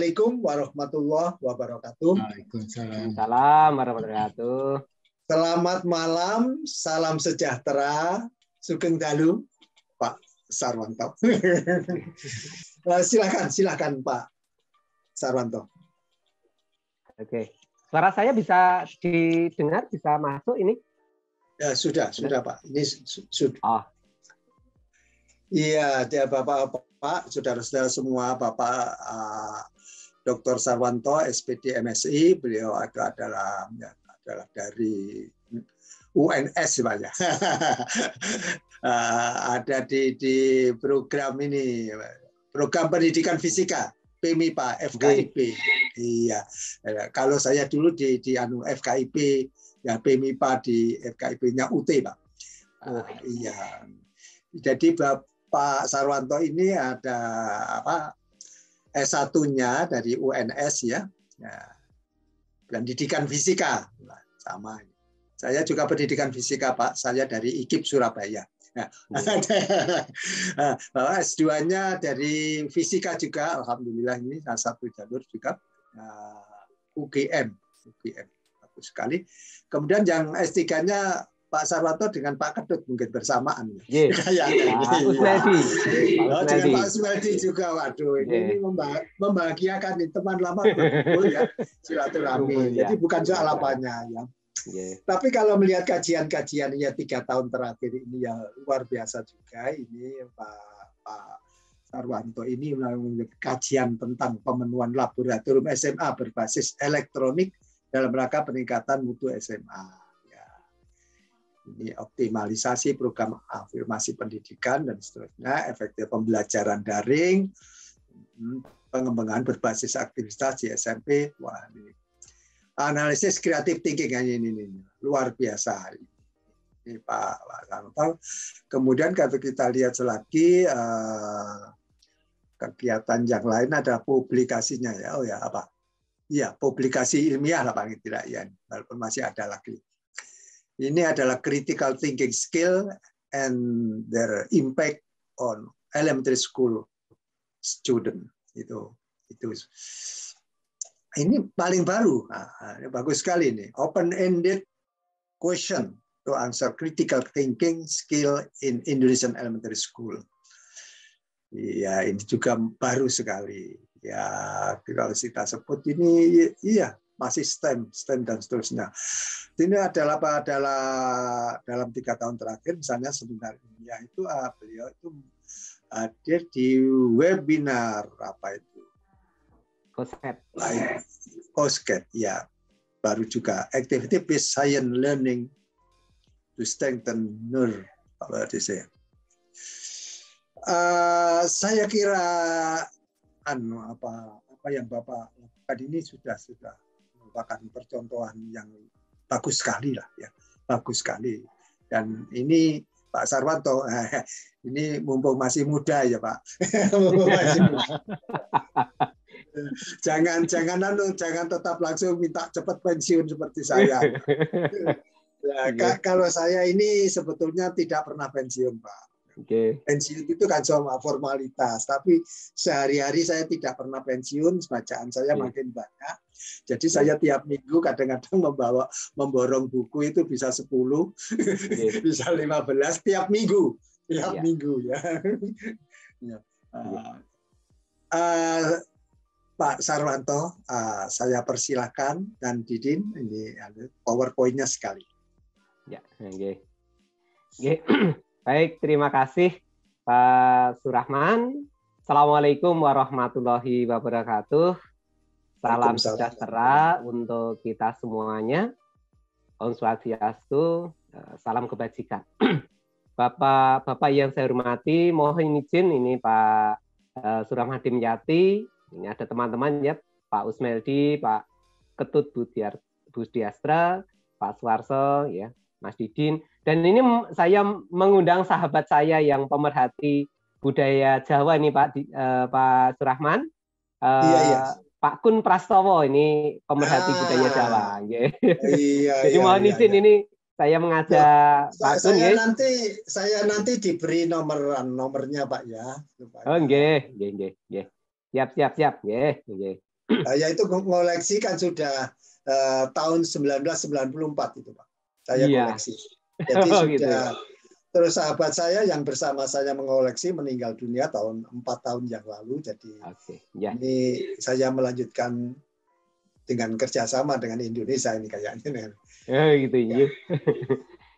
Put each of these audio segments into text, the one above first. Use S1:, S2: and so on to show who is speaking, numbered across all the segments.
S1: Assalamualaikum warahmatullahi wabarakatuh.
S2: Waalaikumsalam.
S3: Salam warahmatullahi wabarakatuh.
S1: Selamat malam, salam sejahtera, sugeng dalu, Pak Sarwanto. Silakan Pak Sarwanto.
S3: Oke, suara saya bisa didengar, bisa masuk ini?
S1: Ya, sudah Pak. Ini sudah.
S3: Oh.
S1: Iya, dia Bapak, saudara-saudara semua, Bapak Dr. Sarwanto, SPD MSI, beliau adalah dari UNS, Pak ya. Ada di program ini, program pendidikan fisika, PMIPA, FKIP. Iya, kalau saya dulu di FKIP, ya PMIPA di FKIP-nya UT, Pak. Iya. Jadi Pak Sarwanto ini ada S1-nya dari UNS ya, pendidikan fisika sama. Saya juga pendidikan fisika Pak, saya dari IKIP Surabaya. Bahwa S2-nya dari fisika juga, alhamdulillah ini salah satu jalur juga UGM bagus sekali. Kemudian yang S3-nya Pak Sarwanto dengan Pak Ketut mungkin bersamaan.
S3: Pak Usmeldi.
S1: Dengan Pak Usmeldi juga. Waduh, ini membahagiakan nih, teman lama berkumpul ya, silaturahmi. Jadi bukan soal apanya ya. Tapi kalau melihat kajian-kajian ya 3 tahun terakhir ini ya luar biasa juga. Ini Pak Sarwanto ini melalui kajian tentang pemenuhan laboratorium SMA berbasis elektronik dalam rangka peningkatan mutu SMA. Ini optimalisasi program afirmasi pendidikan dan seterusnya, efektif pembelajaran daring, pengembangan berbasis aktivitas di SMP. Wah, ini analisis kreatif thinking ini luar biasa. Ini Pak Sarwanto. Kemudian kalau kita lihat lagi kegiatan yang lain ada publikasinya ya. Oh ya apa? Iya, publikasi ilmiah lah paling tidak ya, walaupun masih ada lagi. Ini adalah critical thinking skill and their impact on elementary school student. Itu. Ini paling baru. Ini bagus sekali ini. Open-ended question to answer critical thinking skill in Indonesian elementary school. Ya, ini juga baru sekali. Ya, kalau kita sebut ini, iya. Masih STEM dan seterusnya. Ini adalah dalam 3 tahun terakhir, misalnya seminar ilmiah itu beliau itu hadir di webinar apa itu? COSGAP, ya. Baru juga Activity Based Science Learning to Strengthen Nerve. Saya kira apa yang Bapak lakukan ini sudah merupakan percontohan yang bagus sekali lah ya, bagus sekali. Dan ini Pak Sarwanto, ini mumpung masih muda ya Pak, jangan tetap langsung minta cepat pensiun seperti saya. Ya, kalau saya ini sebetulnya tidak pernah pensiun Pak. Pensiun itu kan cuma formalitas, tapi sehari-hari saya tidak pernah pensiun, bacaan saya makin banyak. Jadi saya tiap minggu kadang-kadang memborong buku itu bisa 10, bisa 15 tiap minggu ya. Pak Sarwanto, saya persilahkan, dan Didin, ini PowerPoint-nya sekali.
S3: Ya, baik, terima kasih Pak Surahman. Assalamualaikum warahmatullahi wabarakatuh. Salam sejahtera untuk kita semuanya. Om Swastiastu, salam kebajikan. Bapak yang saya hormati, mohon izin ini Pak Surahman Dimyati, ini ada teman-teman ya, Pak Usmeldi, Pak Ketut Budiastra, Pak Suwarso, ya, Mas Didin. Dan ini saya mengundang sahabat saya yang pemerhati budaya Jawa ini Pak Surahman.
S1: Iya.
S3: Pak Kun Prastowo ini pemerhati budaya Jawa. Jadi mohon izin ini saya mengajak Pak Kun.
S1: Saya nanti diberi nomornya Pak ya.
S3: Oh nggih. Siap. Nggih.
S1: Ya itu ngoleksi kan sudah tahun 1994 itu Pak. Saya koleksi. Jadi sudah gitu ya? Terus sahabat saya yang bersama saya mengoleksi meninggal dunia 4 tahun yang lalu. Jadi ini saya melanjutkan dengan kerjasama dengan Indonesia ini kayaknya.
S3: Gitu ya.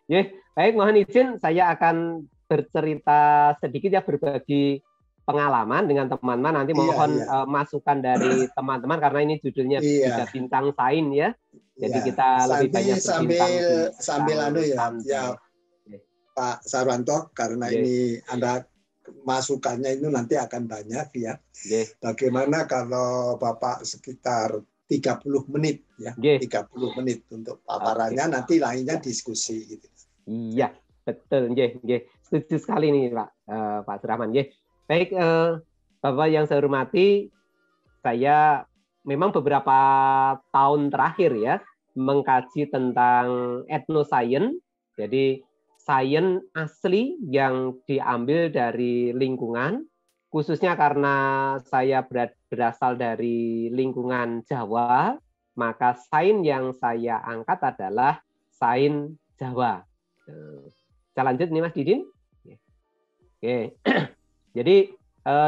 S3: Ya, baik, mohon izin saya akan bercerita sedikit ya, berbagi pengalaman dengan teman-teman. Nanti mohon masukan dari teman-teman karena ini judulnya juga bintang sains ya. Jadi kita lebih banyak
S1: sambil ya Pak Sarwanto, karena ini Anda masukannya itu nanti akan banyak ya. Bagaimana kalau Bapak sekitar 30 menit ya, 30 menit untuk paparannya, nanti lainnya diskusi gitu.
S3: Iya, betul, setuju sekali nih Pak Surahman. Baik, Bapak yang saya hormati, saya memang beberapa tahun terakhir ya mengkaji tentang etnoscience, jadi sains asli yang diambil dari lingkungan, khususnya karena saya berasal dari lingkungan Jawa, maka sains yang saya angkat adalah sains Jawa. Saya lanjut nih Mas Didin. Oke. Jadi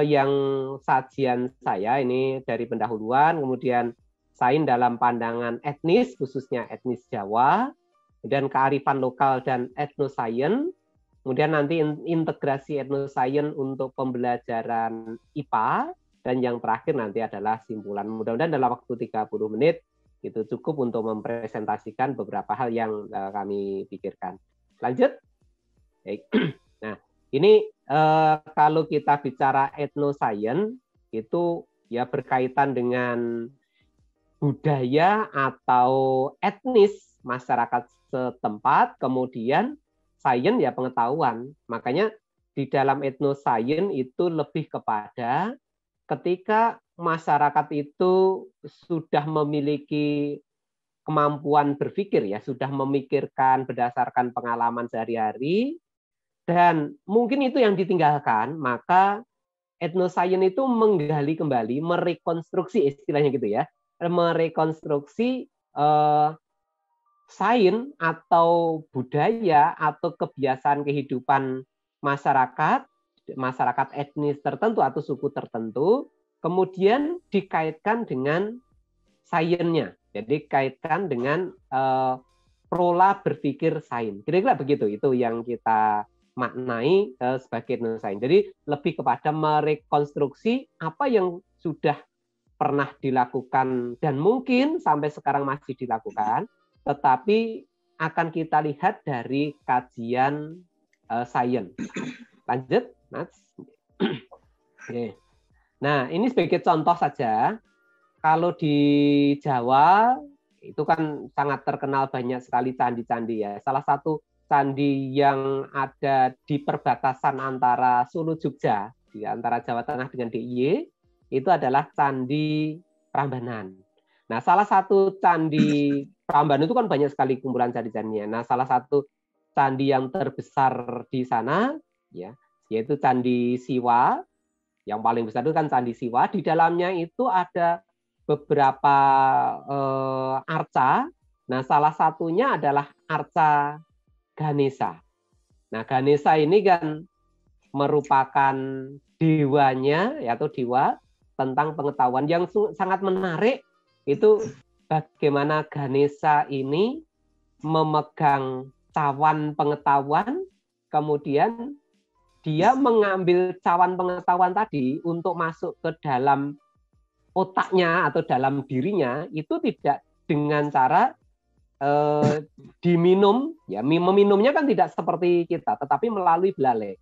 S3: yang sajian saya ini dari pendahuluan, kemudian sains dalam pandangan etnis, khususnya etnis Jawa, dan kearifan lokal dan etnoscience, kemudian nanti integrasi etnoscience untuk pembelajaran IPA, dan yang terakhir nanti adalah simpulan. Mudah-mudahan dalam waktu 30 menit itu cukup untuk mempresentasikan beberapa hal yang kami pikirkan. Lanjut. Nah, ini kalau kita bicara etnoscience itu ya berkaitan dengan budaya atau etnis masyarakat setempat, kemudian sains ya pengetahuan. Makanya di dalam etnoscience itu lebih kepada ketika masyarakat itu sudah memiliki kemampuan berpikir ya, sudah memikirkan berdasarkan pengalaman sehari-hari, dan mungkin itu yang ditinggalkan, maka etnoscience itu menggali kembali, merekonstruksi istilahnya gitu ya, merekonstruksi sains atau budaya atau kebiasaan kehidupan masyarakat etnis tertentu atau suku tertentu, kemudian dikaitkan dengan sainsnya. Jadi kaitkan dengan pola berpikir sains. Kira-kira begitu, itu yang kita maknai sebagai etnoscience. Jadi lebih kepada merekonstruksi apa yang sudah pernah dilakukan dan mungkin sampai sekarang masih dilakukan, tetapi akan kita lihat dari kajian sains. Lanjut, Mas. Oke. Nah, ini sebagai contoh saja. Kalau di Jawa itu kan sangat terkenal banyak sekali candi-candi ya. Salah satu candi yang ada di perbatasan antara Solo Jogja, di antara Jawa Tengah dengan DIY, itu adalah Candi Prambanan. Nah, salah satu candi Prambanan itu kan banyak sekali kumpulan candi-candinya. Nah, salah satu candi yang terbesar di sana ya, yaitu Candi Siwa. Yang paling besar itu kan Candi Siwa. Di dalamnya itu ada beberapa arca. Nah, salah satunya adalah arca Ganesha. Nah, Ganesha ini kan merupakan dewanya, atau dewa tentang pengetahuan. Yang sangat menarik itu bagaimana Ganesha ini memegang cawan pengetahuan, kemudian dia mengambil cawan pengetahuan tadi untuk masuk ke dalam otaknya atau dalam dirinya, itu tidak dengan cara diminum, ya meminumnya kan tidak seperti kita, tetapi melalui belalai.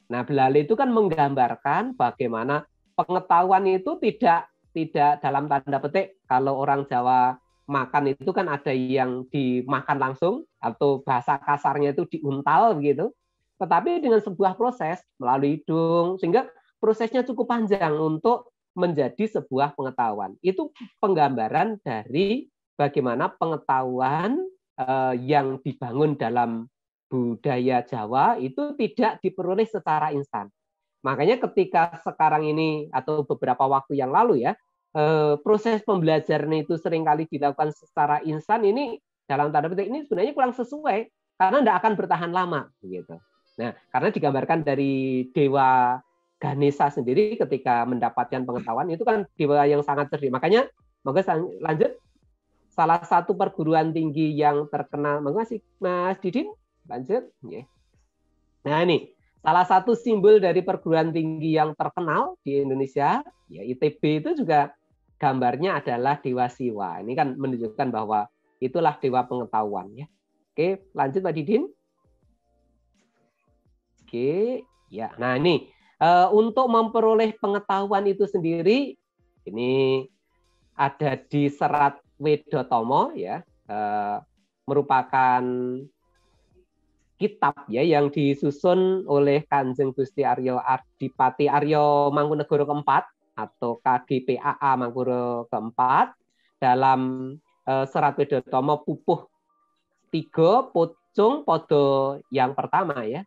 S3: Nah, belalai itu kan menggambarkan bagaimana pengetahuan itu tidak dalam tanda petik, kalau orang Jawa makan itu kan ada yang dimakan langsung atau bahasa kasarnya itu diuntal begitu, tetapi dengan sebuah proses melalui hidung, sehingga prosesnya cukup panjang untuk menjadi sebuah pengetahuan. Itu penggambaran dari bagaimana pengetahuan yang dibangun dalam budaya Jawa itu tidak diperoleh secara instan. Makanya ketika sekarang ini atau beberapa waktu yang lalu ya, proses pembelajaran itu seringkali dilakukan secara instan, ini dalam tanda petik ini sebenarnya kurang sesuai karena tidak akan bertahan lama gitu. Nah, karena digambarkan dari dewa Ganesha sendiri ketika mendapatkan pengetahuan itu kan dewa yang sangat cerdik. Makanya moga lanjut, salah satu perguruan tinggi yang terkenal, makasih Mas Didin, lanjut. Nah ini salah satu simbol dari perguruan tinggi yang terkenal di Indonesia, ya ITB itu juga gambarnya adalah Dewa Siwa. Ini kan menunjukkan bahwa itulah dewa pengetahuan ya. Oke, lanjut Pak Didin. Oke, ya. Nah ini untuk memperoleh pengetahuan itu sendiri, ini ada di Serat Wedotomo ya, merupakan kitab ya yang disusun oleh Kanjeng Gusti Aryo Adipati Aryo Mangkunegoro keempat atau KGPAA Mangkunegoro keempat dalam Serat Wedotomo pupuh 3 pucung podo yang pertama ya,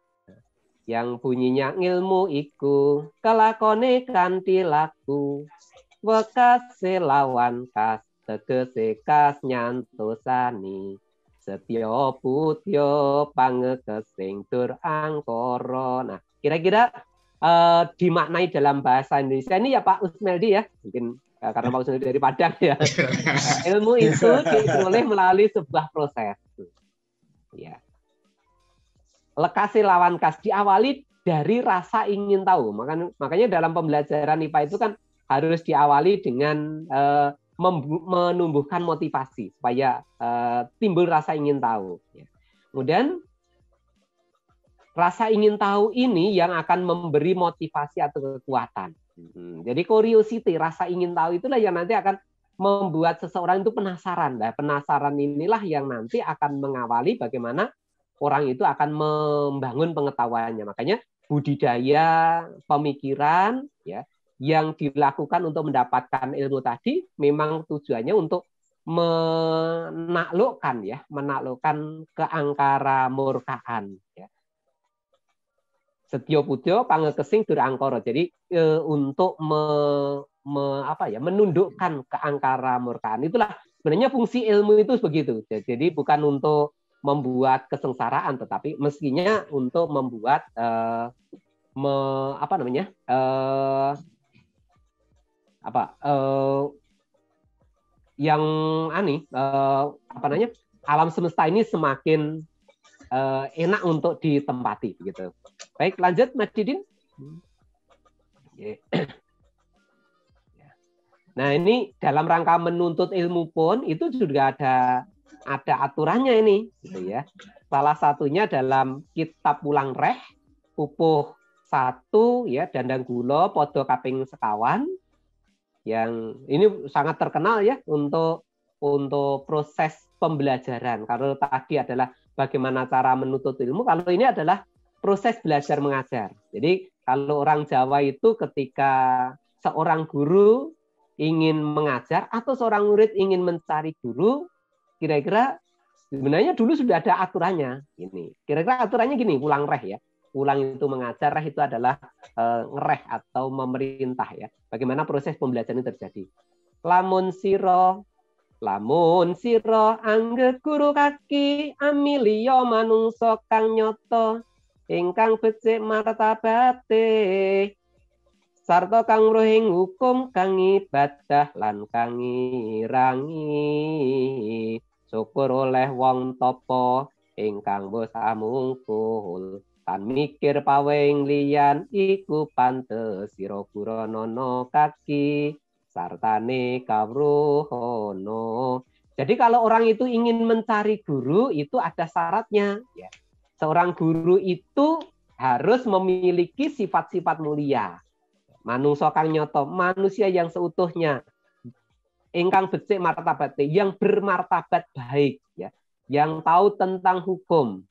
S3: yang bunyinya ilmu iku kelakone kanthi laku wekase lawan kas tegese kas nyantosani setya putya pangekesing dur angkara. Nah, kira-kira dimaknai dalam bahasa Indonesia ini ya Pak Usmeldi ya, mungkin karena Pak Usmeldi dari Padang ya. Ilmu itu diperoleh melalui sebuah proses. Ya. Lekasi lawan kas diawali dari rasa ingin tahu. Makanya dalam pembelajaran IPA itu kan harus diawali dengan menumbuhkan motivasi supaya timbul rasa ingin tahu. Kemudian rasa ingin tahu ini yang akan memberi motivasi atau kekuatan. Jadi curiosity, rasa ingin tahu itulah yang nanti akan membuat seseorang itu penasaran. Nah, penasaran inilah yang nanti akan mengawali bagaimana orang itu akan membangun pengetahuannya. Makanya budidaya pemikiran ya yang dilakukan untuk mendapatkan ilmu tadi memang tujuannya untuk menaklukkan keangkara murkaan ya. Setya putya pangekesing dur angkara. Jadi untuk menundukkan keangkara murkaan. Itulah sebenarnya fungsi ilmu itu begitu. Jadi bukan untuk membuat kesengsaraan, tetapi mestinya untuk membuat alam semesta ini semakin enak untuk ditempati gitu. Baik, lanjut Mas Didin. Nah, ini dalam rangka menuntut ilmu pun itu juga ada aturannya ini gitu ya. Salah satunya dalam kitab Wulang Reh pupuh 1 ya Dandang Gula podo kaping sekawan, yang ini sangat terkenal ya untuk proses pembelajaran. Kalau tadi adalah bagaimana cara menuntut ilmu, kalau ini adalah proses belajar mengajar. Jadi kalau orang Jawa itu ketika seorang guru ingin mengajar atau seorang murid ingin mencari guru, kira-kira sebenarnya dulu sudah ada aturannya. Ini kira-kira aturannya gini, Wulang Reh ya. Wulang itu mengajar, Reh itu adalah ngereh atau memerintah ya. Bagaimana proses pembelajaran itu terjadi. Lamun siro angge guru kaki amilio manungso kang nyoto ingkang becik martabate sarta kang rohing hukum kang ibadah lan kang ngirangi syukur oleh wong topo ingkang wis amungkul tan mikir pawing liyan iku pantes sira Guranana kaki sartane kawruhono. Jadi kalau orang itu ingin mencari guru itu ada syaratnya ya. Seorang guru itu harus memiliki sifat-sifat mulia. Manungsa kang nyoto, manusia yang seutuhnya. Ingkang becik martabate, yang bermartabat baik ya. Yang tahu tentang hukum.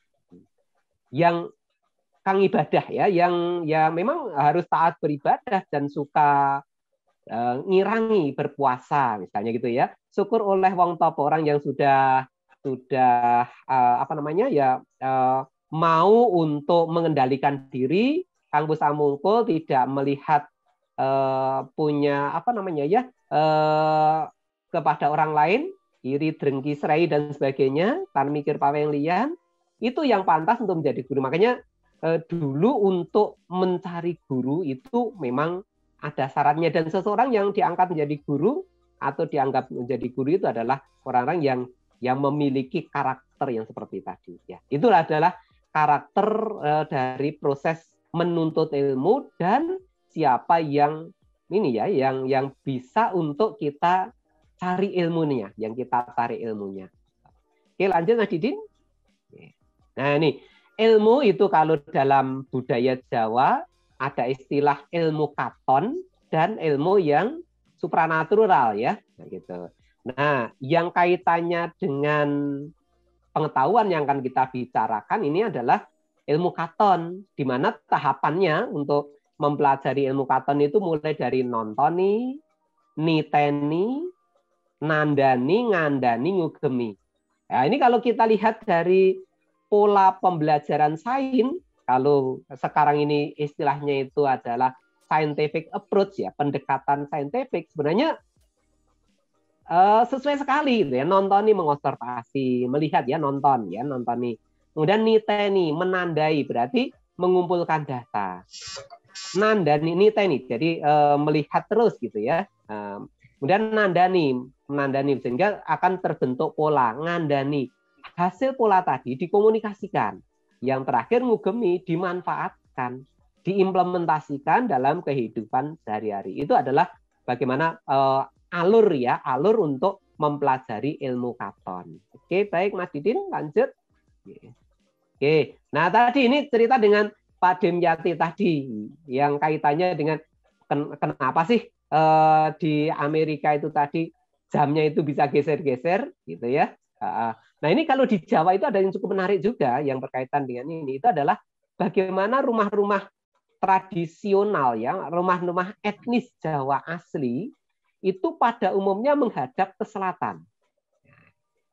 S3: Yang kang ibadah ya, yang ya memang harus taat beribadah dan suka ngirangi berpuasa misalnya gitu ya. Syukur oleh wong topo, orang yang sudah mau untuk mengendalikan diri, kang wis amungkul tidak melihat punya kepada orang lain, iri, drengki, serai, dan sebagainya, tan mikir paweng lian, itu yang pantas untuk menjadi guru. Makanya dulu untuk mencari guru itu memang ada syaratnya, dan seseorang yang diangkat menjadi guru atau dianggap menjadi guru itu adalah orang-orang yang memiliki karakter yang seperti tadi. Ya, itulah adalah karakter dari proses menuntut ilmu dan siapa yang ini ya, yang bisa untuk kita cari ilmunya, yang kita cari ilmunya. Oke, lanjut Mas Didin. Nah, ini ilmu itu kalau dalam budaya Jawa ada istilah ilmu katon dan ilmu yang supranatural ya, gitu. Nah, yang kaitannya dengan pengetahuan yang akan kita bicarakan ini adalah ilmu katon, di mana tahapannya untuk mempelajari ilmu katon itu mulai dari nontoni, niteni, nandani, ngandani, ngugemi. Nah, ini kalau kita lihat dari pola pembelajaran sains, kalau sekarang ini istilahnya itu adalah scientific approach ya, pendekatan saintifik, sebenarnya sesuai sekali gitu ya. Nontoni mengobservasi, melihat ya, nontoni. Kemudian niteni, menandai, berarti mengumpulkan data. Nandani, niteni, jadi melihat terus gitu ya. Kemudian menandani, sehingga akan terbentuk pola. Ngandani, hasil pola tadi dikomunikasikan. Yang terakhir ngugemi, dimanfaatkan, diimplementasikan dalam kehidupan sehari-hari. Itu adalah bagaimana alur untuk mempelajari ilmu katon. Oke, baik Mas Didin, lanjut. Oke, nah tadi ini cerita dengan Pak Demyati tadi yang kaitannya dengan kenapa sih di Amerika itu tadi jamnya itu bisa geser-geser gitu ya. Nah ini kalau di Jawa itu ada yang cukup menarik juga yang berkaitan dengan ini, itu adalah bagaimana rumah-rumah tradisional ya, rumah-rumah etnis Jawa asli itu pada umumnya menghadap ke selatan.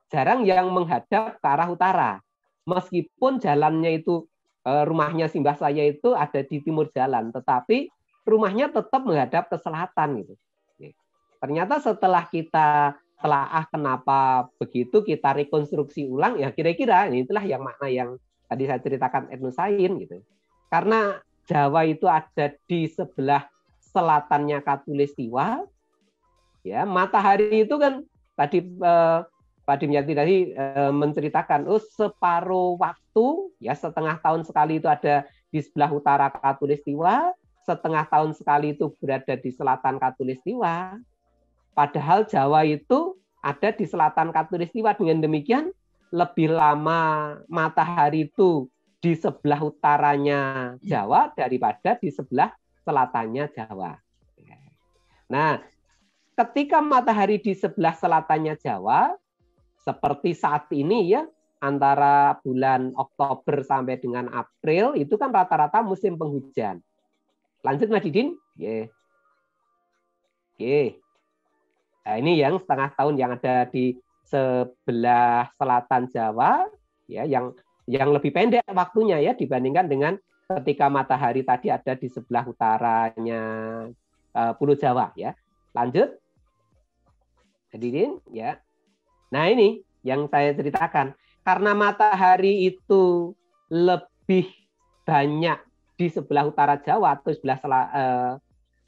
S3: Jarang yang menghadap ke arah utara. Meskipun jalannya itu rumahnya simbah saya itu ada di timur jalan, tetapi rumahnya tetap menghadap ke selatan gitu. Ternyata setelah kita telaah kenapa begitu, kita rekonstruksi ulang, ya kira-kira itulah yang makna yang tadi saya ceritakan etnosain gitu. Karena Jawa itu ada di sebelah selatannya Katulistiwa, ya matahari itu kan tadi Pak Dimyati tadi menceritakan, separuh waktu ya setengah tahun sekali itu ada di sebelah utara Katulistiwa, setengah tahun sekali itu berada di selatan Katulistiwa. Padahal Jawa itu ada di selatan Katulistiwa. Dengan demikian lebih lama matahari itu di sebelah utaranya Jawa daripada di sebelah selatannya Jawa. Nah, ketika matahari di sebelah selatannya Jawa, seperti saat ini ya, antara bulan Oktober sampai dengan April itu kan rata-rata musim penghujan. Lanjut Mas Didin. Oke. Nah, ini yang setengah tahun yang ada di sebelah selatan Jawa ya, yang lebih pendek waktunya ya dibandingkan dengan ketika matahari tadi ada di sebelah utaranya Pulau Jawa ya. Lanjut. Mas Didin ya. Nah ini yang saya ceritakan, karena matahari itu lebih banyak di sebelah utara Jawa atau sebelah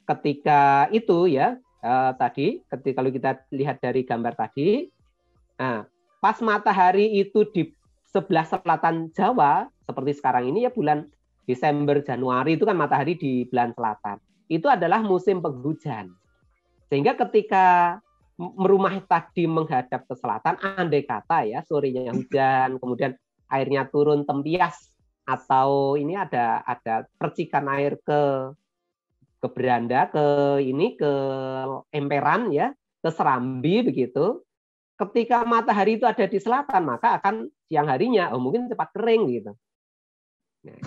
S3: ketika itu ya tadi, ketika kalau kita lihat dari gambar tadi, nah, pas matahari itu di sebelah selatan Jawa seperti sekarang ini ya bulan Desember Januari itu kan matahari di bulan selatan, itu adalah musim penghujan, sehingga ketika rumah tadi menghadap ke selatan, andai kata ya sorenya hujan, kemudian airnya turun tempias atau ini ada percikan air ke beranda, ke emperan ya, ke serambi begitu. Ketika matahari itu ada di selatan, maka akan siang harinya mungkin cepat kering gitu. Nah,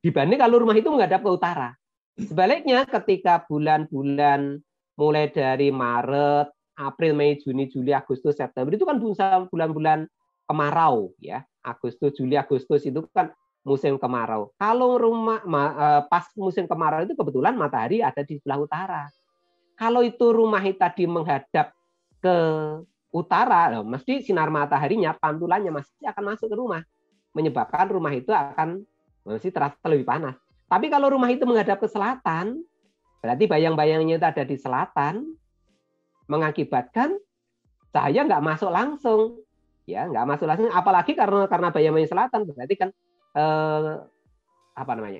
S3: dibanding kalau rumah itu menghadap ke utara. Sebaliknya ketika bulan-bulan mulai dari Maret, April, Mei, Juni, Juli, Agustus, September itu kan bulan-bulan kemarau ya. Agustus, Juli, Agustus itu kan musim kemarau. Kalau pas musim kemarau itu kebetulan matahari ada di sebelah utara. Kalau itu rumah tadi menghadap ke utara, mesti sinar mataharinya, pantulannya masih akan masuk ke rumah, menyebabkan rumah itu akan masih terasa lebih panas. Tapi kalau rumah itu menghadap ke selatan, berarti bayang-bayangnya itu ada di selatan, mengakibatkan cahaya nggak masuk langsung, ya nggak masuk langsung. Apalagi karena bayang-bayang selatan, berarti kan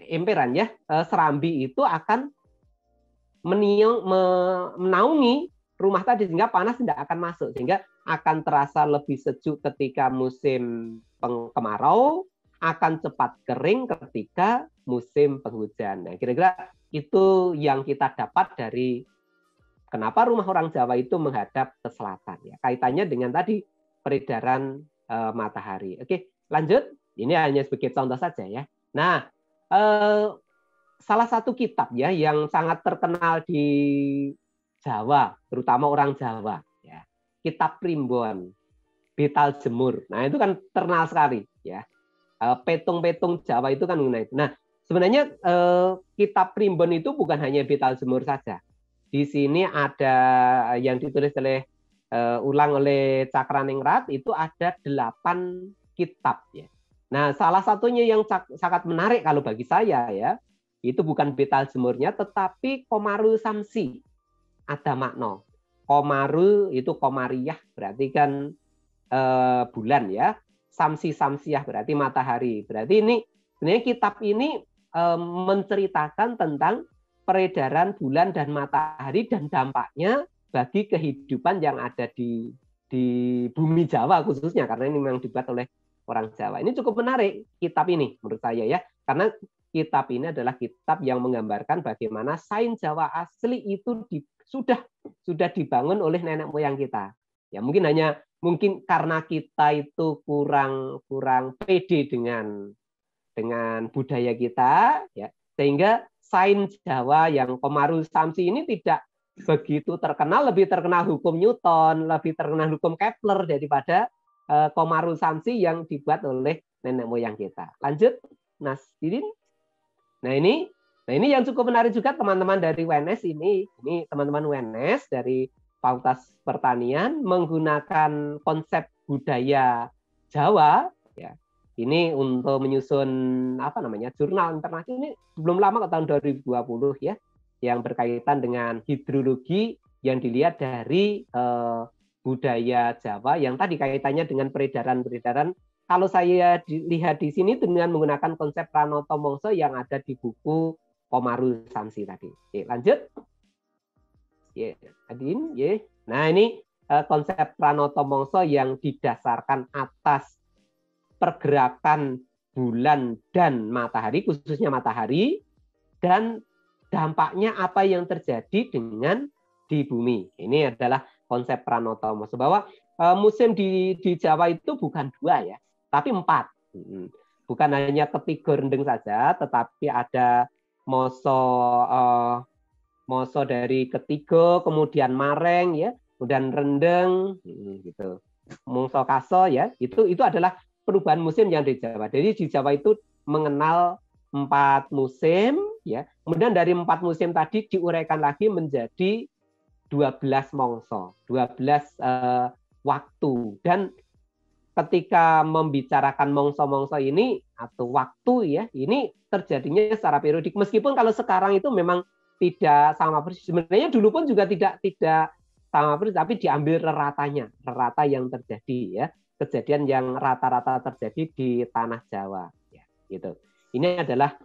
S3: emperan ya, serambi itu akan menaungi rumah tadi sehingga panas tidak akan masuk, sehingga akan terasa lebih sejuk ketika musim kemarau, akan cepat kering ketika musim penghujan. Nah, kira-kira itu yang kita dapat dari kenapa rumah orang Jawa itu menghadap ke selatan. Ya, kaitannya dengan tadi peredaran matahari. Oke, lanjut. Ini hanya sebagai contoh saja ya. Nah, salah satu kitab ya yang sangat terkenal di Jawa, terutama orang Jawa, ya, Kitab Primbon, Betal Jemur. Nah, itu kan terkenal sekali ya. Petung-petung Jawa itu kan mengenai itu. Nah, sebenarnya Kitab Primbon itu bukan hanya Betal Jemur saja. Di sini ada yang ditulis ulang oleh Cakraningrat, itu ada 8 kitab ya. Nah, salah satunya yang sangat menarik kalau bagi saya ya, itu bukan Betal Jemurnya, tetapi Komaru Samsi. Ada makna. Komaru itu komariah, berarti kan bulan ya. Samsiah berarti matahari. Berarti ini sebenarnya kitab ini menceritakan tentang peredaran bulan dan matahari dan dampaknya bagi kehidupan yang ada di bumi Jawa khususnya, karena ini memang dibuat oleh orang Jawa. Ini cukup menarik kitab ini menurut saya ya, karena kitab ini adalah kitab yang menggambarkan bagaimana sains Jawa asli itu sudah dibangun oleh nenek moyang kita. Ya mungkin karena kita itu kurang pede dengan budaya kita ya, sehingga sains Jawa yang Komaru Samsi ini tidak begitu terkenal, lebih terkenal hukum Newton, lebih terkenal hukum Kepler daripada Komaru Samsi yang dibuat oleh nenek moyang kita. Lanjut, Mas Didin. Nah ini yang cukup menarik juga teman-teman dari UNS ini teman-teman UNS dari Fakultas Pertanian menggunakan konsep budaya Jawa ya. Ini untuk menyusun jurnal internasional ini belum lama ke tahun 2020 ya, yang berkaitan dengan hidrologi yang dilihat dari budaya Jawa yang tadi kaitannya dengan peredaran. Kalau saya lihat di sini dengan menggunakan konsep Pranoto Mongso yang ada di buku Komaru Samsi tadi. Oke, lanjut. Ya, Adin, ya. Nah, ini konsep Pranoto Mongso yang didasarkan atas pergerakan bulan dan matahari, khususnya matahari, dan dampaknya apa yang terjadi dengan di bumi. Ini adalah konsep Pranoto Mongso, bahwa musim di Jawa itu bukan 2 ya, tapi 4. Bukan hanya ketiga rendeng saja, tetapi ada moso dari ketiga, kemudian mareng ya, kemudian rendeng gitu. Mongso kaso ya, itu adalah perubahan musim yang di Jawa. Jadi di Jawa itu mengenal 4 musim ya. Kemudian dari 4 musim tadi diuraikan lagi menjadi 12 mongso, 12 waktu. Dan ketika membicarakan mongso-mongso ini atau waktu ya, ini terjadinya secara periodik. Meskipun kalau sekarang itu memang tidak sama persis. Sebenarnya dulu pun juga tidak sama persis, tapi diambil rata yang terjadi ya. Kejadian yang rata-rata terjadi di tanah Jawa ya, gitu. Ini adalah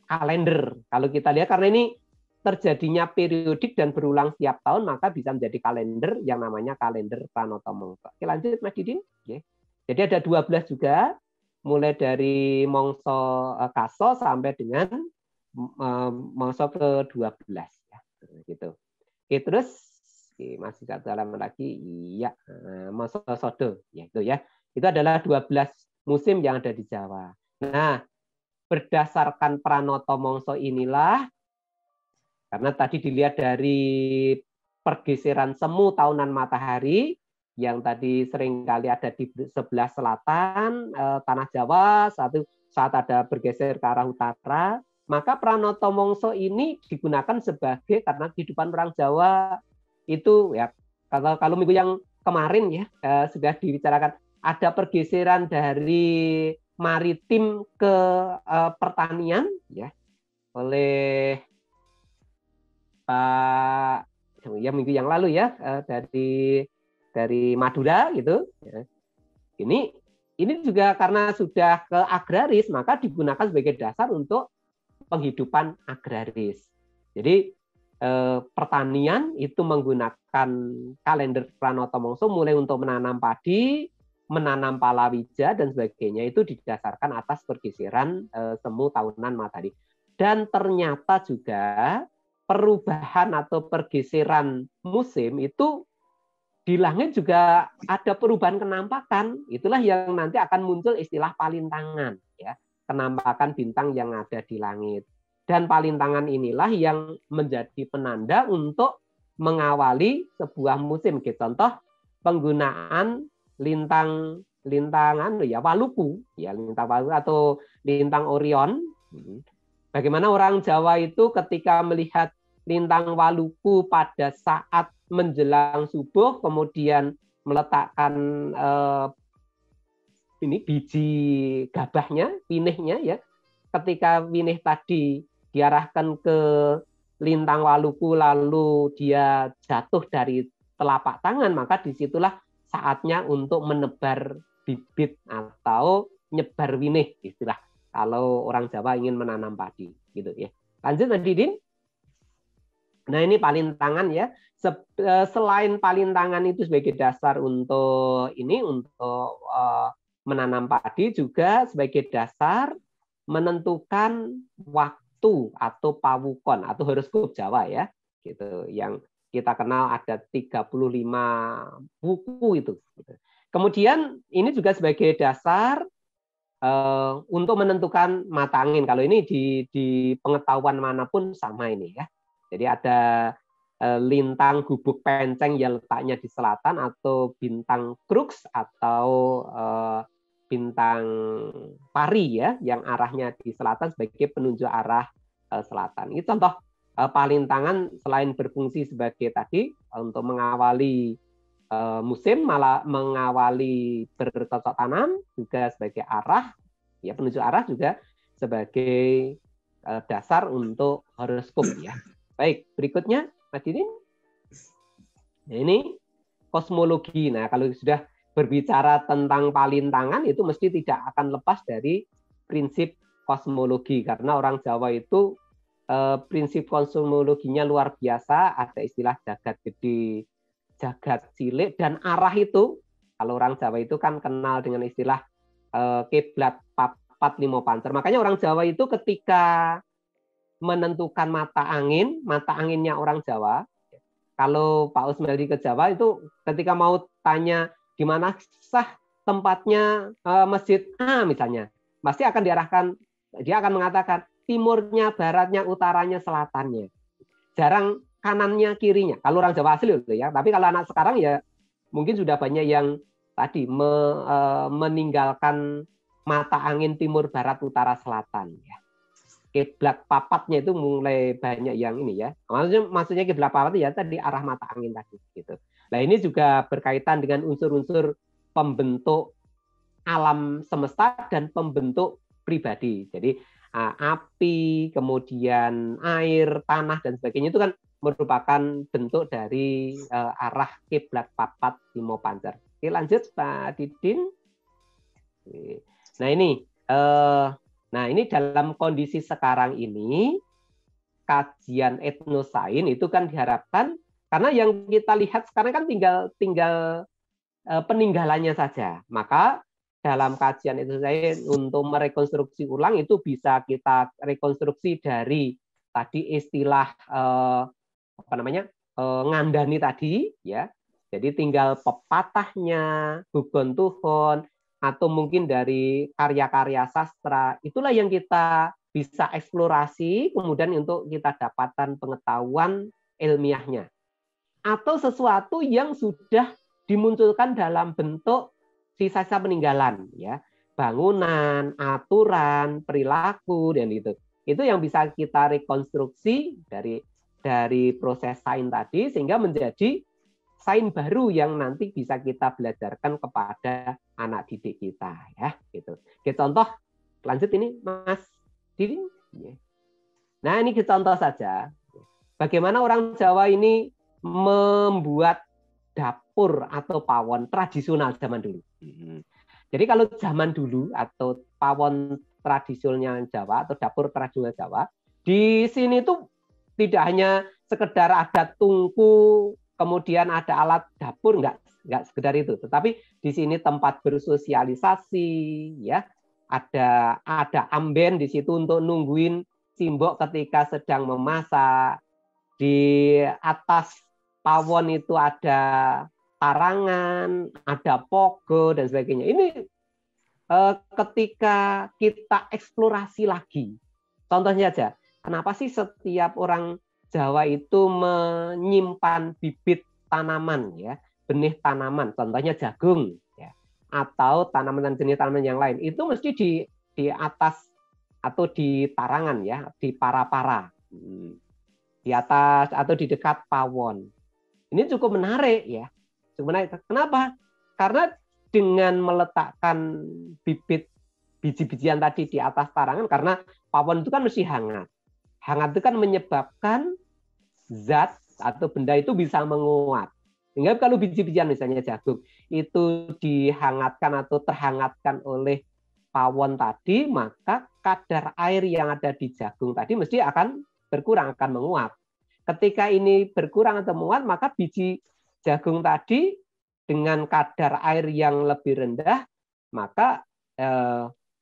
S3: kalender. Kalau kita lihat, karena ini terjadinya periodik dan berulang setiap tahun, maka bisa menjadi kalender yang namanya kalender Pranoto Mongso. Oke, lanjut Mas Didin. Oke. Jadi ada 12 juga, mulai dari Mongso Kaso sampai dengan Mongso ke-12 ya. Gitu. Oke, terus masih satu halaman lagi, iya, Mongso Sodo, ya itu ya. Itu adalah 12 musim yang ada di Jawa. Nah, berdasarkan Pranoto Mongso inilah, karena tadi dilihat dari pergeseran semu tahunan matahari yang tadi seringkali ada di sebelah selatan tanah Jawa, saat ada bergeser ke arah utara, Maka Pranoto Mongso ini digunakan sebagai, karena kehidupan orang Jawa itu ya, kalau minggu yang kemarin ya sudah dibicarakan, ada pergeseran dari maritim ke pertanian ya oleh Pak ya minggu yang lalu ya dari Madura gitu. Ya. Ini juga karena sudah ke agraris, maka digunakan sebagai dasar untuk penghidupan agraris. Jadi pertanian itu menggunakan kalender Pranoto Mongso mulai untuk menanam padi, menanam palawija dan sebagainya, itu didasarkan atas pergeseran semu tahunan matahari. Dan ternyata juga perubahan atau pergeseran musim itu di langit juga ada perubahan kenampakan. Itulah yang nanti akan muncul istilah palintangan ya, kenampakan bintang yang ada di langit. Dan palintangan inilah yang menjadi penanda untuk mengawali sebuah musim. Contoh penggunaan lintangan ya Waluku ya, lintang Waluku atau lintang Orion. Bagaimana orang Jawa itu ketika melihat lintang Waluku pada saat menjelang subuh, kemudian meletakkan ini biji gabahnya, winihnya ya. Ketika winih tadi diarahkan ke lintang Waluku lalu dia jatuh dari telapak tangan, maka disitulah saatnya untuk menebar bibit atau nyebar winih istilah kalau orang Jawa ingin menanam padi gitu ya. Lanjut Mas Didin. Nah ini palintangan ya. Selain palintangan itu sebagai dasar untuk menanam padi, juga sebagai dasar menentukan waktu atau pawukon atau horoskop Jawa ya, gitu. Yang kita kenal ada 35 buku itu. Kemudian ini juga sebagai dasar untuk menentukan mata angin. Kalau ini di pengetahuan manapun sama ini ya. Jadi ada lintang gubuk penceng yang letaknya di selatan, atau bintang crux atau bintang pari ya yang arahnya di selatan sebagai penunjuk arah selatan. Ini contoh palintangan selain berfungsi sebagai tadi untuk mengawali musim, malah mengawali bercocok tanam, juga sebagai arah ya, penunjuk arah, juga sebagai dasar untuk horoskop ya. Baik, berikutnya Mas Didin. Nah, ini kosmologi. Nah, kalau sudah berbicara tentang palintangan itu mesti tidak akan lepas dari prinsip kosmologi, karena orang Jawa itu prinsip kosmologinya luar biasa. Ada istilah jagat gede, jagat cilik, dan arah itu kalau orang Jawa itu kan kenal dengan istilah kiblat papat limo pancer. Makanya orang Jawa itu ketika menentukan mata anginnya orang Jawa, kalau Pak Usmeldi ke Jawa itu ketika mau tanya di mana sah tempatnya masjid A misalnya, pasti akan diarahkan, dia akan mengatakan timurnya, baratnya, utaranya, selatannya. Jarang kanannya, kirinya. Kalau orang Jawa asli ya, tapi kalau anak sekarang ya mungkin sudah banyak yang tadi meninggalkan mata angin timur, barat, utara, selatan ya. Kiblat papatnya itu mulai banyak yang ini ya. Maksudnya kiblat papat ya tadi arah mata angin tadi gitu. Nah, ini juga berkaitan dengan unsur-unsur pembentuk alam semesta dan pembentuk pribadi. Jadi api, kemudian air, tanah dan sebagainya itu kan merupakan bentuk dari arah kiblat papat limo pancer. Oke, lanjut Pak Didin. Nah, ini dalam kondisi sekarang ini kajian etnosain itu kan diharapkan, karena yang kita lihat sekarang kan tinggal peninggalannya saja. Maka dalam kajian etnosain untuk merekonstruksi ulang itu bisa kita rekonstruksi dari tadi istilah ngandani tadi ya. Jadi tinggal pepatahnya, gugon tuhon, atau mungkin dari karya-karya sastra, itulah yang kita bisa eksplorasi, kemudian untuk kita dapatkan pengetahuan ilmiahnya. Atau sesuatu yang sudah dimunculkan dalam bentuk sisa-sisa peninggalan, ya, bangunan, aturan, perilaku, dan itu. Itu yang bisa kita rekonstruksi dari proses sains tadi sehingga menjadi sains baru yang nanti bisa kita belajarkan kepada anak didik kita ya gitu. Kita contoh lanjut ini Mas Didin. Nah, ini kita contoh saja bagaimana orang Jawa ini membuat dapur atau pawon tradisional zaman dulu. Jadi kalau zaman dulu atau pawon tradisional Jawa atau dapur tradisional Jawa, di sini tuh tidak hanya sekedar ada tungku, kemudian ada alat dapur, enggak sekedar itu, tetapi di sini tempat bersosialisasi, ya, ada amben di situ untuk nungguin simbok ketika sedang memasak. Di atas pawon itu ada tarangan, ada pogo dan sebagainya. Ini ketika kita eksplorasi lagi, contohnya aja, kenapa sih setiap orang Jawa itu menyimpan bibit tanaman, ya, benih tanaman, contohnya jagung, ya, atau tanaman jenis tanaman yang lain, itu mesti di atas atau di tarangan, ya, di para-para, di atas atau di dekat pawon. Ini cukup menarik, ya, cukup menarik. Kenapa? Karena dengan meletakkan bibit biji-bijian tadi di atas tarangan, karena pawon itu kan mesti hangat. Hangat itu kan menyebabkan zat atau benda itu bisa menguap. Sehingga kalau biji-bijian misalnya jagung itu dihangatkan atau terhangatkan oleh pawon tadi, maka kadar air yang ada di jagung tadi mesti akan berkurang, akan menguap. Ketika ini berkurang atau menguap, maka biji jagung tadi dengan kadar air yang lebih rendah, maka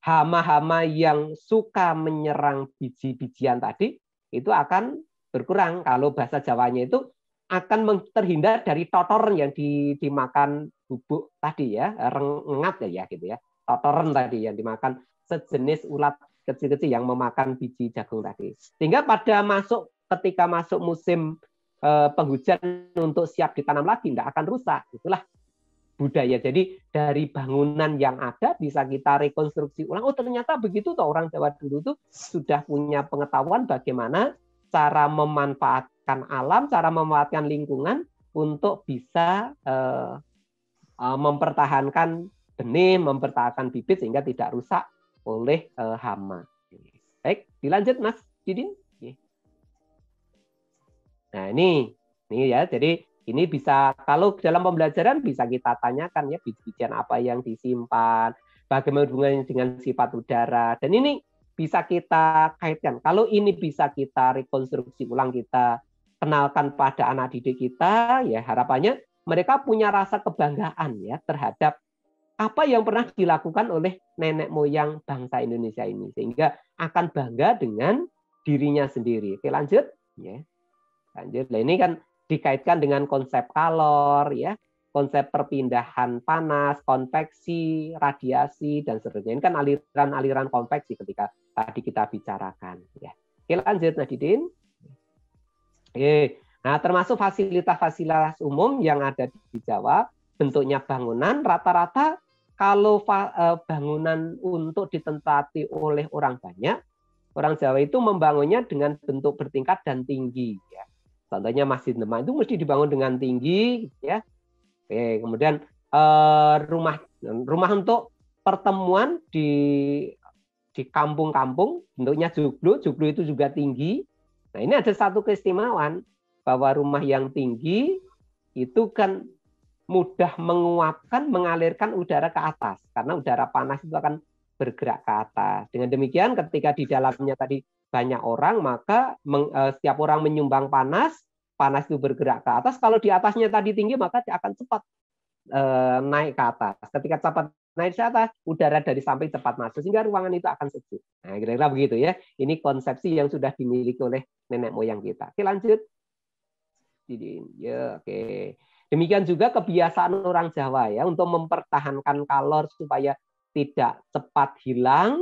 S3: hama-hama yang suka menyerang biji-bijian tadi itu akan berkurang. Kalau bahasa Jawanya itu akan terhindar dari totor yang dimakan bubuk tadi, ya, rengat ya gitu ya, totoren tadi yang dimakan sejenis ulat kecil-kecil yang memakan biji jagung tadi. Sehingga ketika masuk musim penghujan untuk siap ditanam lagi, tidak akan rusak. Itulah budaya. Jadi dari bangunan yang ada bisa kita rekonstruksi ulang. Oh, ternyata begitu toh, orang Jawa dulu tuh sudah punya pengetahuan bagaimana cara memanfaatkan alam, cara memanfaatkan lingkungan untuk bisa mempertahankan benih, mempertahankan bibit sehingga tidak rusak oleh hama. Baik, dilanjut Mas Didin. Nah, ini ya, jadi ini bisa, kalau dalam pembelajaran bisa kita tanyakan, ya, biji-bijian apa yang disimpan, bagaimana hubungannya dengan sifat udara, dan ini bisa kita kaitkan. Kalau ini bisa kita rekonstruksi ulang, kita kenalkan pada anak didik kita, ya, harapannya mereka punya rasa kebanggaan, ya, terhadap apa yang pernah dilakukan oleh nenek moyang bangsa Indonesia ini, sehingga akan bangga dengan dirinya sendiri. Oke, lanjut, ya. Lanjut. Nah, ini kan dikaitkan dengan konsep kalor, ya, konsep perpindahan panas, konveksi, radiasi, dan seterusnya. Ini kan aliran-aliran konveksi ketika tadi kita bicarakan. Ya. Oke, lanjut, Nah Didin. Oke. Nah, termasuk fasilitas-fasilitas umum yang ada di Jawa, bentuknya bangunan, rata-rata kalau bangunan untuk ditempati oleh orang banyak, orang Jawa itu membangunnya dengan bentuk bertingkat dan tinggi. Ya. Contohnya Masjid Demak itu mesti dibangun dengan tinggi, ya. Oke, kemudian rumah untuk pertemuan di kampung-kampung bentuknya joglo itu juga tinggi. Nah, ini ada satu keistimewaan bahwa rumah yang tinggi itu kan mudah mengalirkan udara ke atas karena udara panas itu akan bergerak ke atas. Dengan demikian ketika di dalamnya tadi banyak orang, maka setiap orang menyumbang panas itu bergerak ke atas. Kalau di atasnya tadi tinggi, maka dia akan cepat naik ke atas. Ketika cepat naik ke atas, udara dari samping cepat masuk, sehingga ruangan itu akan sejuk. Nah, kira-kira begitu, ya. Ini konsepsi yang sudah dimiliki oleh nenek moyang kita. Oke, lanjut. Ya, oke. Demikian juga kebiasaan orang Jawa, ya, untuk mempertahankan kalor supaya tidak cepat hilang.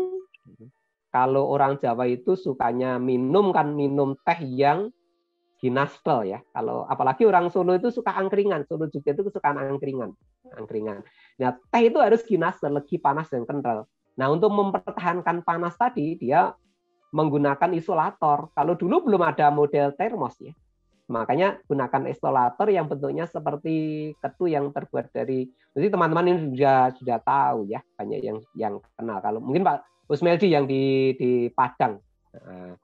S3: Kalau orang Jawa itu sukanya minum teh yang ginastel, ya. Kalau apalagi orang Solo itu suka angkringan. Solo juga itu suka angkringan. Nah, teh itu harus ginastel, legi panas dan kental. Nah, untuk mempertahankan panas tadi, dia menggunakan isolator. Kalau dulu belum ada model termos ya. Makanya gunakan isolator yang bentuknya seperti ketu yang terbuat dari, jadi teman-teman ini sudah tahu ya, banyak yang kenal. Kalau mungkin Pak Usmeldi yang di Padang. Nah,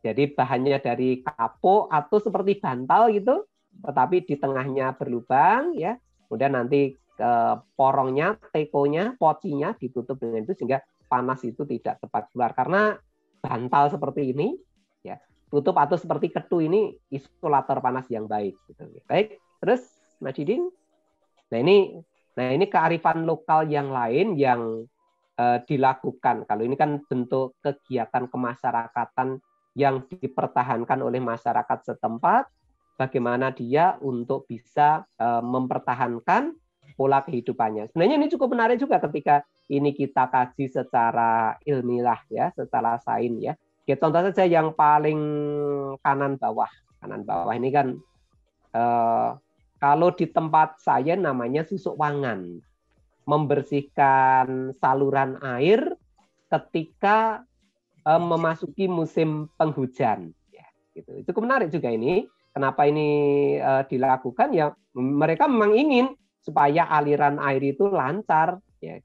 S3: jadi bahannya dari kapuk atau seperti bantal gitu, tetapi di tengahnya berlubang ya. Kemudian nanti porongnya, tekonya, pocinya ditutup dengan itu sehingga panas itu tidak cepat keluar. Karena bantal seperti ini ya, tutup atau seperti ketu ini isolator panas yang baik gitu. Baik, terus Mas Didin. Nah ini kearifan lokal yang lain yang dilakukan. Kalau ini kan bentuk kegiatan kemasyarakatan yang dipertahankan oleh masyarakat setempat, bagaimana dia untuk bisa mempertahankan pola kehidupannya. Sebenarnya ini cukup menarik juga ketika ini kita kaji secara ilmiah ya, secara sains ya. Kita contoh saja yang paling kanan bawah ini kan kalau di tempat saya namanya susuk wangan, membersihkan saluran air ketika memasuki musim penghujan. Ya, gitu. Itu menarik juga ini. Kenapa ini dilakukan? Ya mereka memang ingin supaya aliran air itu lancar. Ya.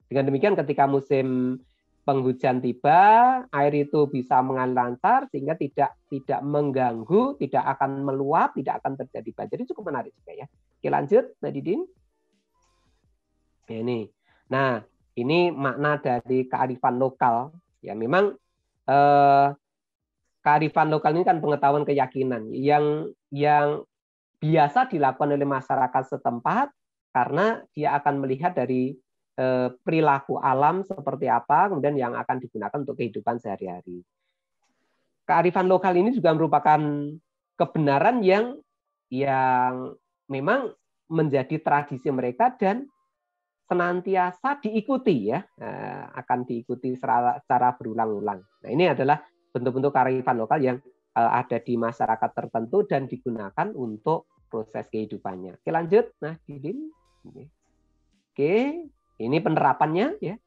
S3: Dengan demikian ketika musim penghujan tiba, air itu bisa mengalir lancar sehingga tidak mengganggu, tidak akan meluap, tidak akan terjadi banjir. Jadi cukup menarik juga ya. Oke, lanjut, Mbak Didin. Ini. Nah, ini makna dari kearifan lokal. Ya, memang kearifan lokal ini kan pengetahuan keyakinan yang biasa dilakukan oleh masyarakat setempat karena dia akan melihat dari perilaku alam seperti apa, kemudian yang akan digunakan untuk kehidupan sehari-hari. Kearifan lokal ini juga merupakan kebenaran yang memang menjadi tradisi mereka dan senantiasa diikuti ya, akan diikuti secara berulang-ulang. Nah, ini adalah bentuk-bentuk kearifan lokal yang ada di masyarakat tertentu dan digunakan untuk proses kehidupannya. Oke, lanjut. Nah, Didin. Oke. Ini penerapannya ya,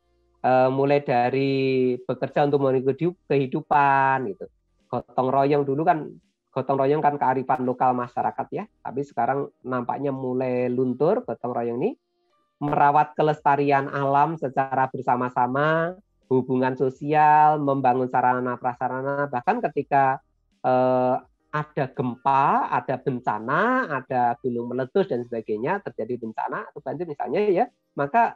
S3: mulai dari bekerja untuk mengikuti kehidupan gitu. Gotong royong kan kearifan lokal masyarakat ya, tapi sekarang nampaknya mulai luntur gotong royong ini. Merawat kelestarian alam secara bersama-sama, hubungan sosial, membangun sarana prasarana, bahkan ketika ada gempa, ada bencana, ada gunung meletus dan sebagainya, terjadi bencana atau banjir misalnya ya, maka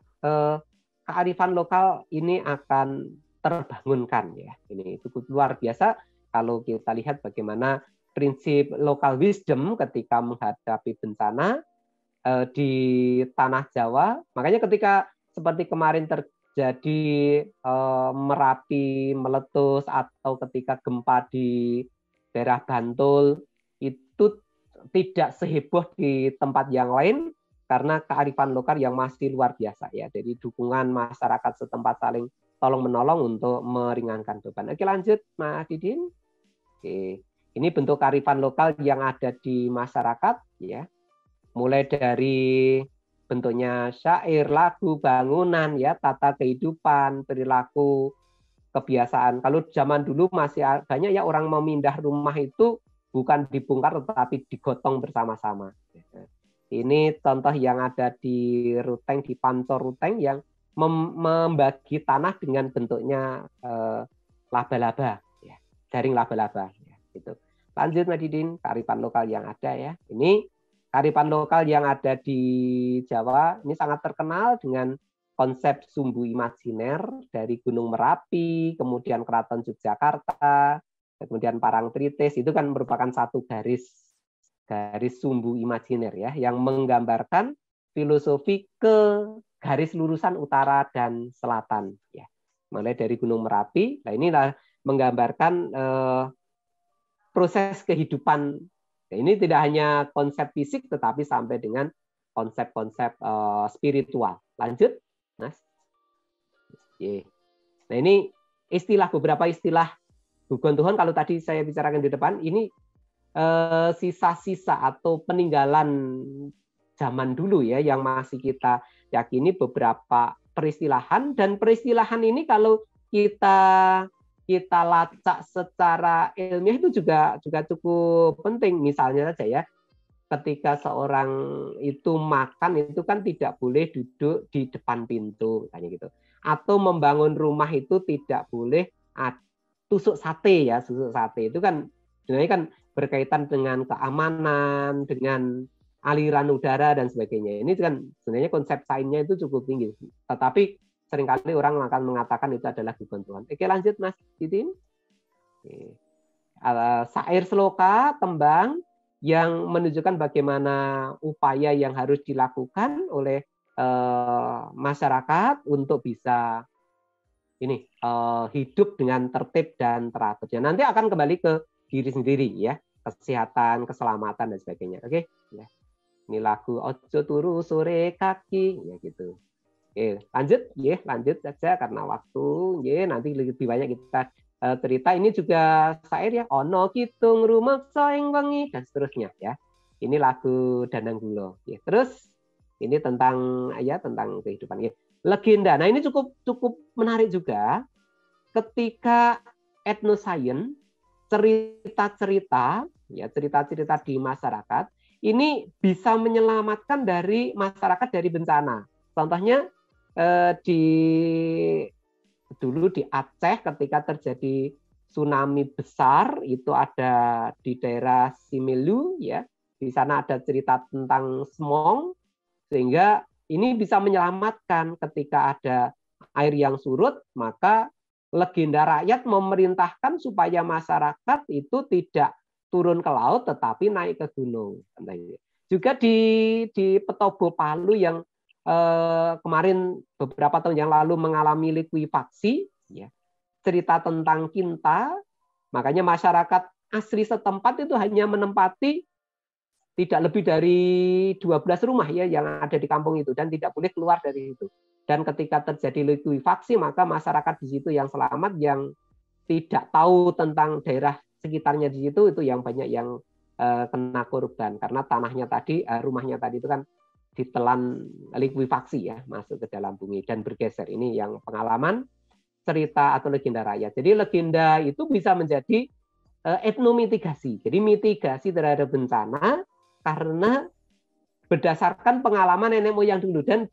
S3: kearifan lokal ini akan terbangunkan ya. Ini cukup luar biasa kalau kita lihat bagaimana prinsip local wisdom ketika menghadapi bencana di tanah Jawa. Makanya ketika seperti kemarin terjadi Merapi meletus atau ketika gempa di daerah Bantul itu tidak seheboh di tempat yang lain karena kearifan lokal yang masih luar biasa ya. Jadi dukungan masyarakat setempat saling tolong menolong untuk meringankan beban. Oke, lanjut Mas Didin. Oke. Ini bentuk kearifan lokal yang ada di masyarakat ya. Mulai dari bentuknya syair, lagu, bangunan ya, tata kehidupan, perilaku, kebiasaan. Kalau zaman dulu masih banyak ya orang memindah rumah itu bukan dibongkar tetapi digotong bersama-sama. Ini contoh yang ada di Ruteng, di Pancor Ruteng yang membagi tanah dengan bentuknya laba-laba, ya, jaring laba-laba. Ya, gitu. Lanjut Mbak Didin, kearifan lokal yang ada ya. Ini kearifan lokal yang ada di Jawa, ini sangat terkenal dengan konsep sumbu imajiner dari Gunung Merapi, kemudian Keraton Yogyakarta, kemudian Parangtritis, itu kan merupakan satu garis sumbu imajiner ya, yang menggambarkan filosofi ke garis lurusan utara dan selatan ya. Mulai dari Gunung Merapi, nah inilah menggambarkan proses kehidupan. Nah, ini tidak hanya konsep fisik tetapi sampai dengan konsep-konsep spiritual. Lanjut, Mas. Nah, ini beberapa istilah Hugon Tuhan kalau tadi saya bicarakan di depan, ini sisa-sisa atau peninggalan zaman dulu ya yang masih kita yakini beberapa peristilahan, dan peristilahan ini kalau kita kita lacak secara ilmiah itu juga cukup penting. Misalnya saja ya, ketika seorang itu makan itu kan tidak boleh duduk di depan pintu, misalnya gitu. Atau membangun rumah itu tidak boleh tusuk sate ya, tusuk sate itu kan sebenarnya kan berkaitan dengan keamanan, dengan aliran udara dan sebagainya. Ini kan sebenarnya konsep sainsnya itu cukup tinggi. Tetapi seringkali orang akan mengatakan itu adalah ketentuan. Oke, lanjut Mas Titin. Syair sloka, tembang yang menunjukkan bagaimana upaya yang harus dilakukan oleh masyarakat untuk bisa hidup dengan tertib dan teratur. Ya, nanti akan kembali ke diri sendiri ya, kesehatan, keselamatan dan sebagainya. Oke, ya. Ini lagu Ojo Turu Sore Kaki ya gitu. Oke, lanjut saja karena waktu. Nanti lebih banyak kita cerita. Ini juga syair ya, ono kitung rumeksa ing wengi dan seterusnya ya. Ini lagu Danang Gulo. Ya, terus ini tentang kehidupan ya. Legenda. Nah, ini cukup menarik juga ketika etnosains, cerita-cerita di masyarakat ini bisa menyelamatkan dari masyarakat dari bencana. Contohnya dulu di Aceh ketika terjadi tsunami besar, itu ada di daerah Simelu ya. Di sana ada cerita tentang semong, sehingga ini bisa menyelamatkan ketika ada air yang surut, maka legenda rakyat memerintahkan supaya masyarakat itu tidak turun ke laut tetapi naik ke gunung. Juga di Petobo Palu yang kemarin beberapa tahun yang lalu mengalami likuifaksi, ya, cerita tentang Kinta, makanya masyarakat asli setempat itu hanya menempati tidak lebih dari 12 rumah ya yang ada di kampung itu dan tidak boleh keluar dari itu. Dan ketika terjadi likuifaksi maka masyarakat di situ yang selamat, yang tidak tahu tentang daerah sekitarnya di situ itu yang banyak yang kena korban karena tanahnya tadi, rumahnya tadi itu kan ditelan likuifaksi ya, masuk ke dalam bumi dan bergeser. Ini yang pengalaman cerita atau legenda rakyat. Jadi legenda itu bisa menjadi etnomitigasi. Jadi mitigasi terhadap bencana karena berdasarkan pengalaman nenek moyang dulu dan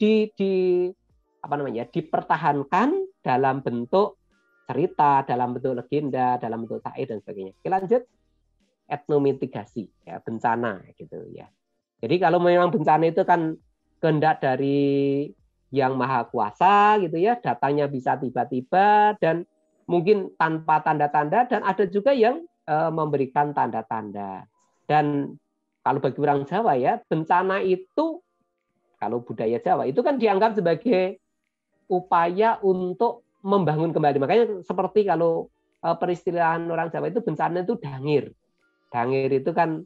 S3: dipertahankan dalam bentuk cerita, dalam bentuk legenda, dalam bentuk syair dan sebagainya. Oke, lanjut. Etnomitigasi ya, bencana gitu ya. Jadi kalau memang bencana itu kan kehendak dari yang maha kuasa gitu ya, datanya bisa tiba-tiba dan mungkin tanpa tanda-tanda, dan ada juga yang memberikan tanda-tanda. Dan kalau bagi orang Jawa ya, bencana itu kalau budaya Jawa itu kan dianggap sebagai upaya untuk membangun kembali. Makanya seperti kalau peristilahan orang Jawa itu bencana itu dangir. Dangir itu kan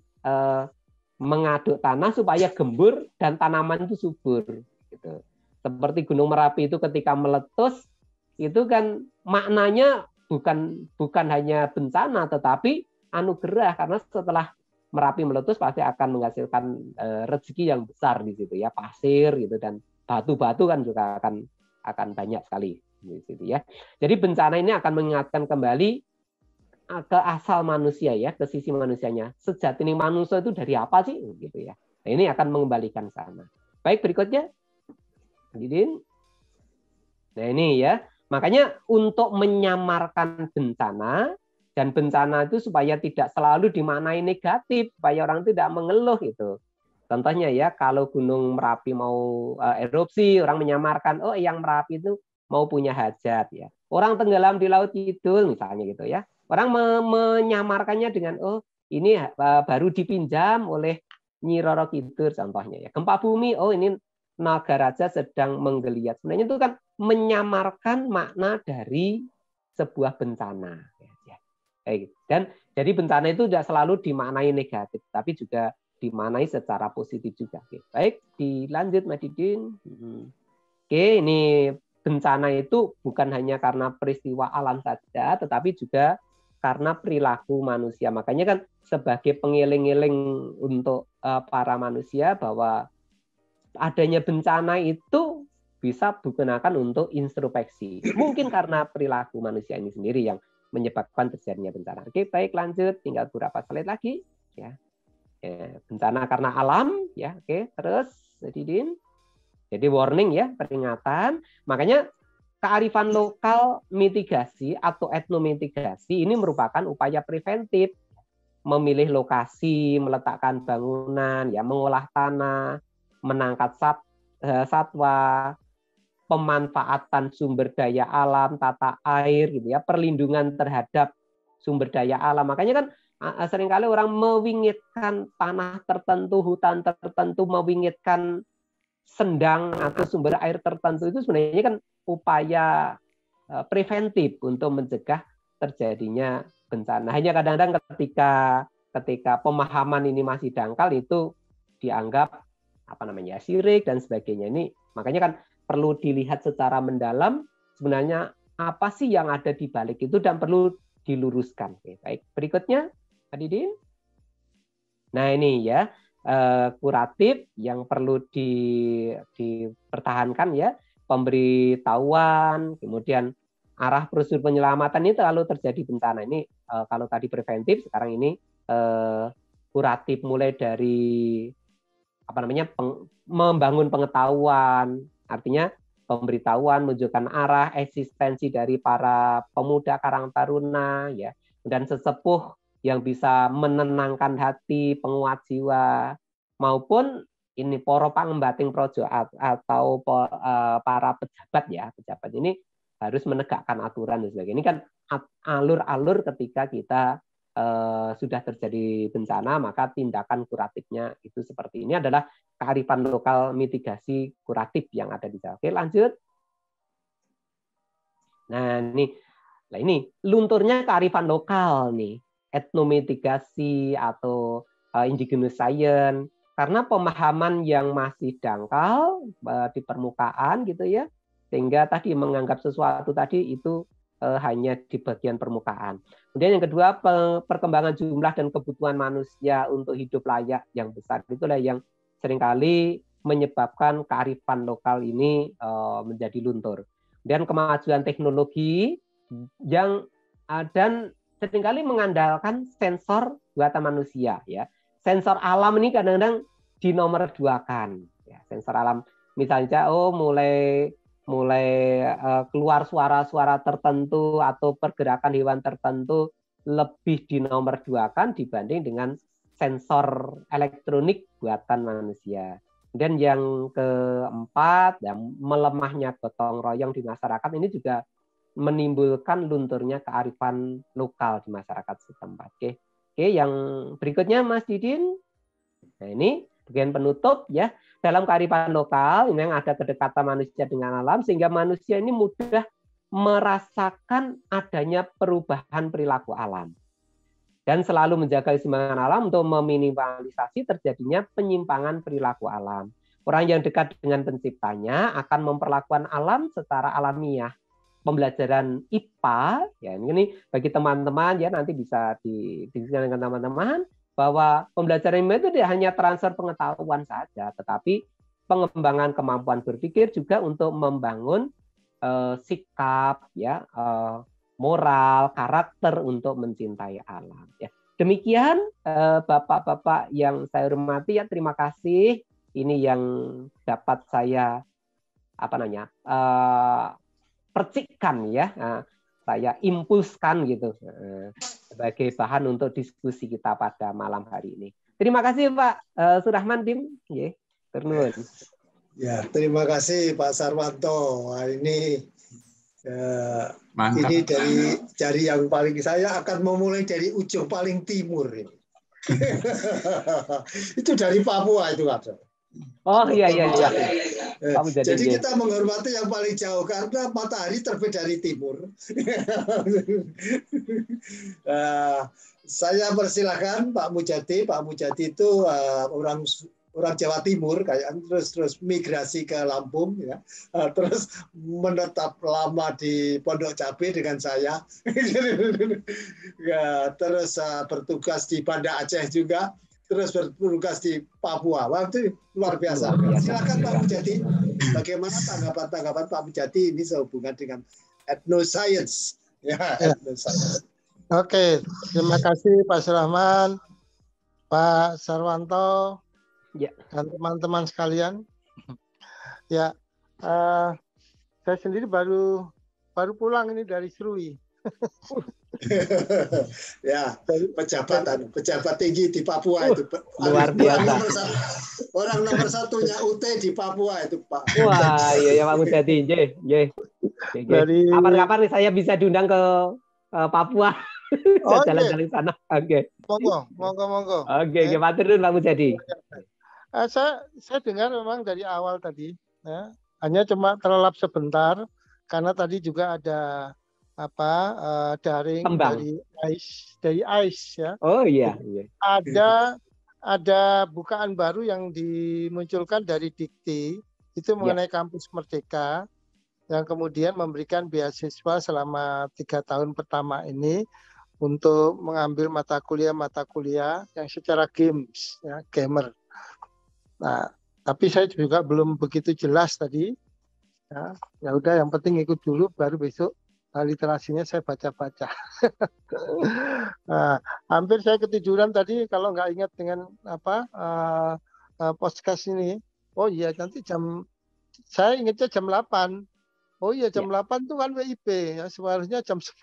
S3: mengaduk tanah supaya gembur dan tanaman itu subur. Gitu. Seperti Gunung Merapi itu ketika meletus itu kan maknanya bukan hanya bencana tetapi anugerah, karena setelah Merapi meletus pasti akan menghasilkan rezeki yang besar di situ ya, pasir gitu dan batu-batu kan juga akan banyak sekali di situ ya. Jadi bencana ini akan mengingatkan kembali ke asal manusia ya, ke sisi manusianya. Sejatinya manusia itu dari apa sih gitu ya. Nah, ini akan mengembalikan sana. Baik, berikutnya. Didin. Nah, ini ya. Makanya untuk menyamarkan bencana, dan bencana itu supaya tidak selalu dimaknai negatif, supaya orang tidak mengeluh gitu. Contohnya ya, kalau Gunung Merapi mau erupsi, orang menyamarkan, oh yang Merapi itu mau punya hajat ya. Orang tenggelam di Laut Kidul misalnya gitu ya. Orang menyamarkannya dengan oh ini baru dipinjam oleh Nyi Roro Kidul contohnya ya. Gempa bumi, oh ini Nagaraja sedang menggeliat. Sebenarnya itu kan menyamarkan makna dari sebuah bencana. Dan jadi bencana itu tidak selalu dimaknai negatif, tapi juga dimaknai secara positif juga. Oke. Baik, dilanjut Mas Didin. Oke, ini bencana itu bukan hanya karena peristiwa alam saja, tetapi juga karena perilaku manusia. Makanya kan sebagai pengiling-iling untuk para manusia bahwa adanya bencana itu bisa digunakan untuk introspeksi. Mungkin karena perilaku manusia ini sendiri yang menyebabkan terjadinya bencana. Oke, baik, lanjut, tinggal beberapa slide lagi ya. Bencana karena alam ya. Oke, terus Didin. Jadi warning ya, peringatan. Makanya kearifan lokal mitigasi atau etnomitigasi ini merupakan upaya preventif, memilih lokasi, meletakkan bangunan, ya, mengolah tanah, menangkap satwa, pemanfaatan sumber daya alam, tata air, gitu ya, perlindungan terhadap sumber daya alam. Makanya kan seringkali orang mewingitkan tanah tertentu, hutan tertentu, mewingitkan sendang atau sumber air tertentu, itu sebenarnya kan upaya preventif untuk mencegah terjadinya bencana. Hanya kadang-kadang ketika pemahaman ini masih dangkal, itu dianggap syirik dan sebagainya. Ini makanya kan perlu dilihat secara mendalam sebenarnya apa sih yang ada di balik itu dan perlu diluruskan. Oke, baik, berikutnya Adidin. Nah ini ya, kuratif yang perlu dipertahankan ya, pemberitahuan, kemudian arah prosedur penyelamatan ini terlalu terjadi bencana. Ini kalau tadi preventif, sekarang ini kuratif, mulai dari membangun pengetahuan, artinya pemberitahuan, menunjukkan arah, eksistensi dari para pemuda Karang Taruna ya, dan sesepuh yang bisa menenangkan hati, penguat jiwa, maupun ini para pangembating projo atau para pejabat ini harus menegakkan aturan dan sebagainya. Ini kan alur-alur ketika kita sudah terjadi bencana, maka tindakan kuratifnya itu seperti ini adalah kearifan lokal mitigasi kuratif yang ada di Jawa. Oke, lanjut. Nah, ini lunturnya kearifan lokal nih, etnomitigasi atau indigenous science, karena pemahaman yang masih dangkal di permukaan gitu ya, sehingga tadi menganggap sesuatu tadi itu hanya di bagian permukaan. Kemudian yang kedua, perkembangan jumlah dan kebutuhan manusia untuk hidup layak yang besar, itulah yang seringkali menyebabkan kearifan lokal ini menjadi luntur. Dan kemajuan teknologi yang dan seringkali mengandalkan sensor buatan manusia ya. Sensor alam ini kadang-kadang dinomorduakan ya. Sensor alam misalnya mulai keluar suara-suara tertentu atau pergerakan hewan tertentu lebih dinomorduakan dibanding dengan sensor elektronik buatan manusia. Dan yang keempat, melemahnya gotong royong di masyarakat ini juga menimbulkan lunturnya kearifan lokal di masyarakat setempat. Oke, yang berikutnya Mas Didin. Nah, ini bagian penutup ya. Dalam kearifan lokal ini yang ada kedekatan manusia dengan alam, sehingga manusia ini mudah merasakan adanya perubahan perilaku alam. Dan selalu menjaga keseimbangan alam untuk meminimalisasi terjadinya penyimpangan perilaku alam. Orang yang dekat dengan penciptanya akan memperlakukan alam secara alamiah. Pembelajaran IPA, ya ini bagi teman-teman ya, nanti bisa didiskusikan dengan teman-teman, bahwa pembelajaran IPA itu tidak hanya transfer pengetahuan saja, tetapi pengembangan kemampuan berpikir juga untuk membangun sikap ya, moral, karakter untuk mencintai alam. Ya. Demikian Bapak-bapak yang saya hormati ya, terima kasih. Ini yang dapat saya percikkan ya, saya impulskan gitu sebagai bahan untuk diskusi kita pada malam hari ini. Terima kasih Pak Surahman Dim.
S1: Ya, terima kasih Pak Sarwanto. Wah, ini ini dari yang paling, saya akan memulai dari ujung paling timur ini. Itu dari Papua itu ada.
S3: Oh iya.
S1: Jadi kita menghormati yang paling jauh karena matahari terbit dari timur. Saya persilahkan Pak Mujadi. Pak Mujadi itu orang Jawa Timur, kayak terus migrasi ke Lampung, ya, terus menetap lama di Pondok Cabe dengan saya, ya, terus bertugas di Banda Aceh juga, terus bertugas di Papua. Waktu luar biasa. Silakan Pak Mujadi, bagaimana tanggapan Pak Mujadi ini sehubungan dengan etnoscience Ya,
S2: Oke, terima kasih Pak Surahman, Pak Sarwanto,
S3: ya,
S2: dan teman-teman sekalian. Ya, saya sendiri baru pulang ini dari Serui.
S1: Ya, pejabat tinggi di Papua itu.
S3: Luar biasa.
S1: Orang nomor satunya UT di Papua itu, Pak.
S3: Wah, iya ya Pak Mujadi. Kapan-kapan saya bisa diundang ke Papua.
S2: Oh,
S3: jalan-jalan sana. Oke.
S2: Monggo.
S3: Oke, Pak Turun Pak Mujadi.
S2: Saya dengar memang dari awal tadi, ya, hanya cuma terlelap sebentar karena tadi juga ada daring
S3: Tembang.
S2: dari ICE ya.
S3: Oh iya.
S2: Ada bukaan baru yang dimunculkan dari Dikti itu mengenai kampus Merdeka yang kemudian memberikan beasiswa selama 3 tahun pertama ini untuk mengambil mata kuliah yang secara games, ya, gamer. Nah, tapi saya juga belum begitu jelas tadi. Ya udah, yang penting ikut dulu, baru besok literasinya saya baca-baca. Nah, hampir saya ketiduran tadi kalau nggak ingat dengan podcast ini. Oh iya, nanti saya ingatnya jam 8. Oh iya, jam 8 itu kan WIB ya, seharusnya jam 10.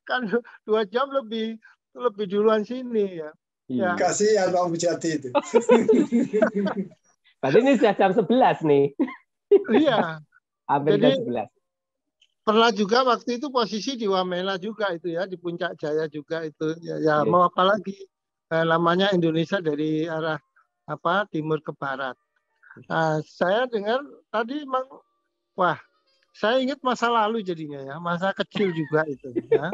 S2: kan 2 jam lebih duluan sini ya.
S1: Ya. Kasihan Pak Mujadi itu.
S3: Berarti ini sudah jam 11 nih.
S2: Iya.
S3: Hampir jam 11.
S2: Pernah juga waktu itu posisi di Wamena juga itu ya, di Puncak Jaya juga itu. Ya mau apa lagi? Namanya Indonesia dari arah timur ke barat. Nah, saya dengar tadi emang, wah, saya ingat masa lalu jadinya ya, masa kecil juga itu ya.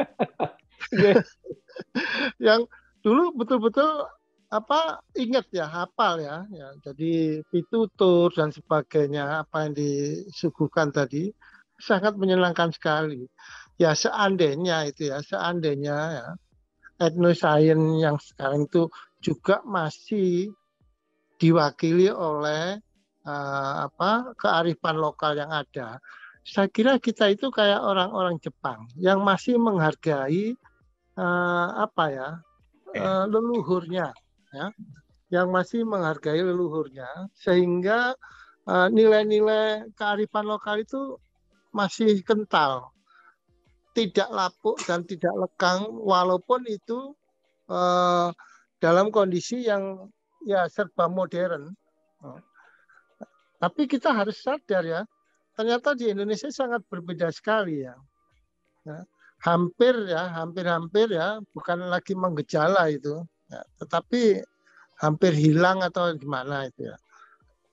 S2: Yang dulu betul-betul ingat ya, hafal ya. Jadi pitutur dan sebagainya, apa yang disuguhkan tadi sangat menyenangkan sekali. Ya seandainya ya, etnosains yang sekarang itu juga masih diwakili oleh kearifan lokal yang ada. Saya kira kita itu kayak orang-orang Jepang yang masih menghargai leluhurnya, ya, yang masih menghargai leluhurnya, sehingga nilai-nilai kearifan lokal itu masih kental, tidak lapuk dan tidak lekang, walaupun itu dalam kondisi yang ya serba modern. Tapi kita harus sadar ya, ternyata di Indonesia sangat berbeda sekali ya. Hampir ya, bukan lagi menggejala itu, ya, tetapi hampir hilang atau gimana itu ya.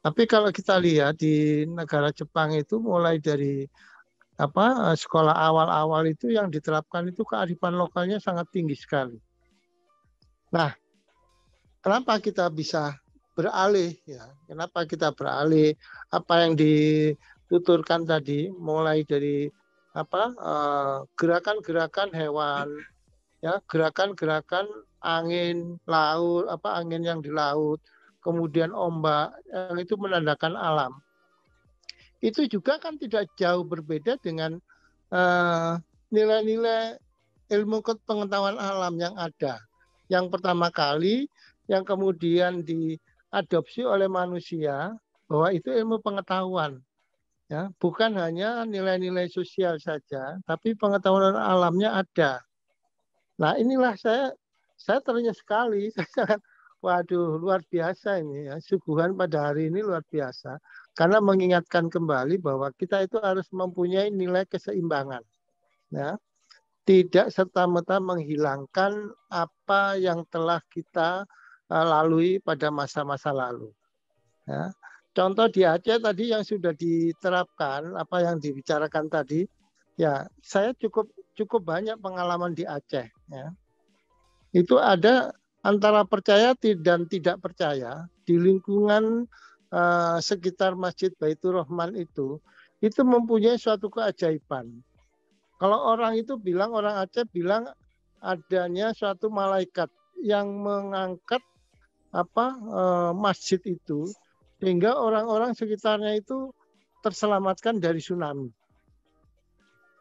S2: Tapi kalau kita lihat di negara Jepang itu mulai dari sekolah awal-awal itu yang diterapkan itu kearifan lokalnya sangat tinggi sekali. Nah, kenapa kita bisa beralih ya? Kenapa kita beralih? Apa yang dituturkan tadi, mulai dari gerakan-gerakan hewan, ya, gerakan-gerakan angin laut, angin yang di laut, kemudian ombak yang itu menandakan alam. Itu juga kan tidak jauh berbeda dengan nilai-nilai ilmu pengetahuan alam yang ada. Yang pertama kali, yang kemudian diadopsi oleh manusia, bahwa itu ilmu pengetahuan. Ya, bukan hanya nilai-nilai sosial saja, tapi pengetahuan alamnya ada. Nah, inilah saya ternyata sekali, waduh, luar biasa ini ya, suguhan pada hari ini luar biasa, karena mengingatkan kembali bahwa kita itu harus mempunyai nilai keseimbangan, ya. Tidak serta-merta menghilangkan apa yang telah kita lalui pada masa-masa lalu. Ya. Contoh di Aceh tadi yang sudah diterapkan, apa yang dibicarakan tadi, ya saya cukup banyak pengalaman di Aceh. Ya. Itu ada antara percaya dan tidak percaya di lingkungan sekitar Masjid Baitur Rahman itu mempunyai suatu keajaiban. Kalau orang Aceh bilang adanya suatu malaikat yang mengangkat masjid itu, sehingga orang-orang sekitarnya itu terselamatkan dari tsunami.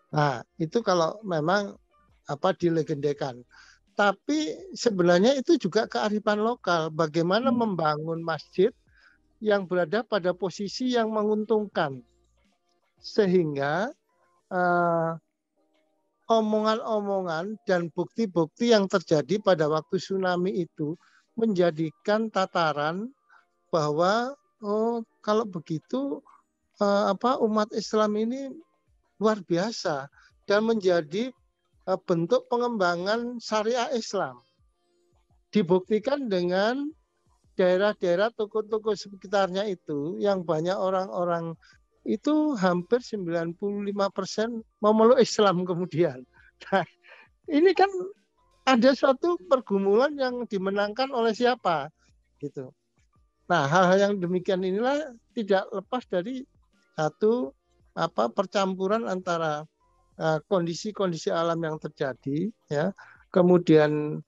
S2: Nah, itu kalau memang dilegendekan. Tapi sebenarnya itu juga kearifan lokal. Bagaimana membangun masjid yang berada pada posisi yang menguntungkan. Sehingga omongan-omongan dan bukti-bukti yang terjadi pada waktu tsunami itu menjadikan tataran bahwa kalau begitu umat Islam ini luar biasa dan menjadi bentuk pengembangan syariah Islam. Dibuktikan dengan daerah-daerah toko-toko sekitarnya itu yang banyak orang-orang itu hampir 95% memeluk Islam kemudian. Nah, ini kan ada suatu pergumulan yang dimenangkan oleh siapa gitu. Nah, hal-hal yang demikian inilah tidak lepas dari satu percampuran antara kondisi-kondisi alam yang terjadi, ya, kemudian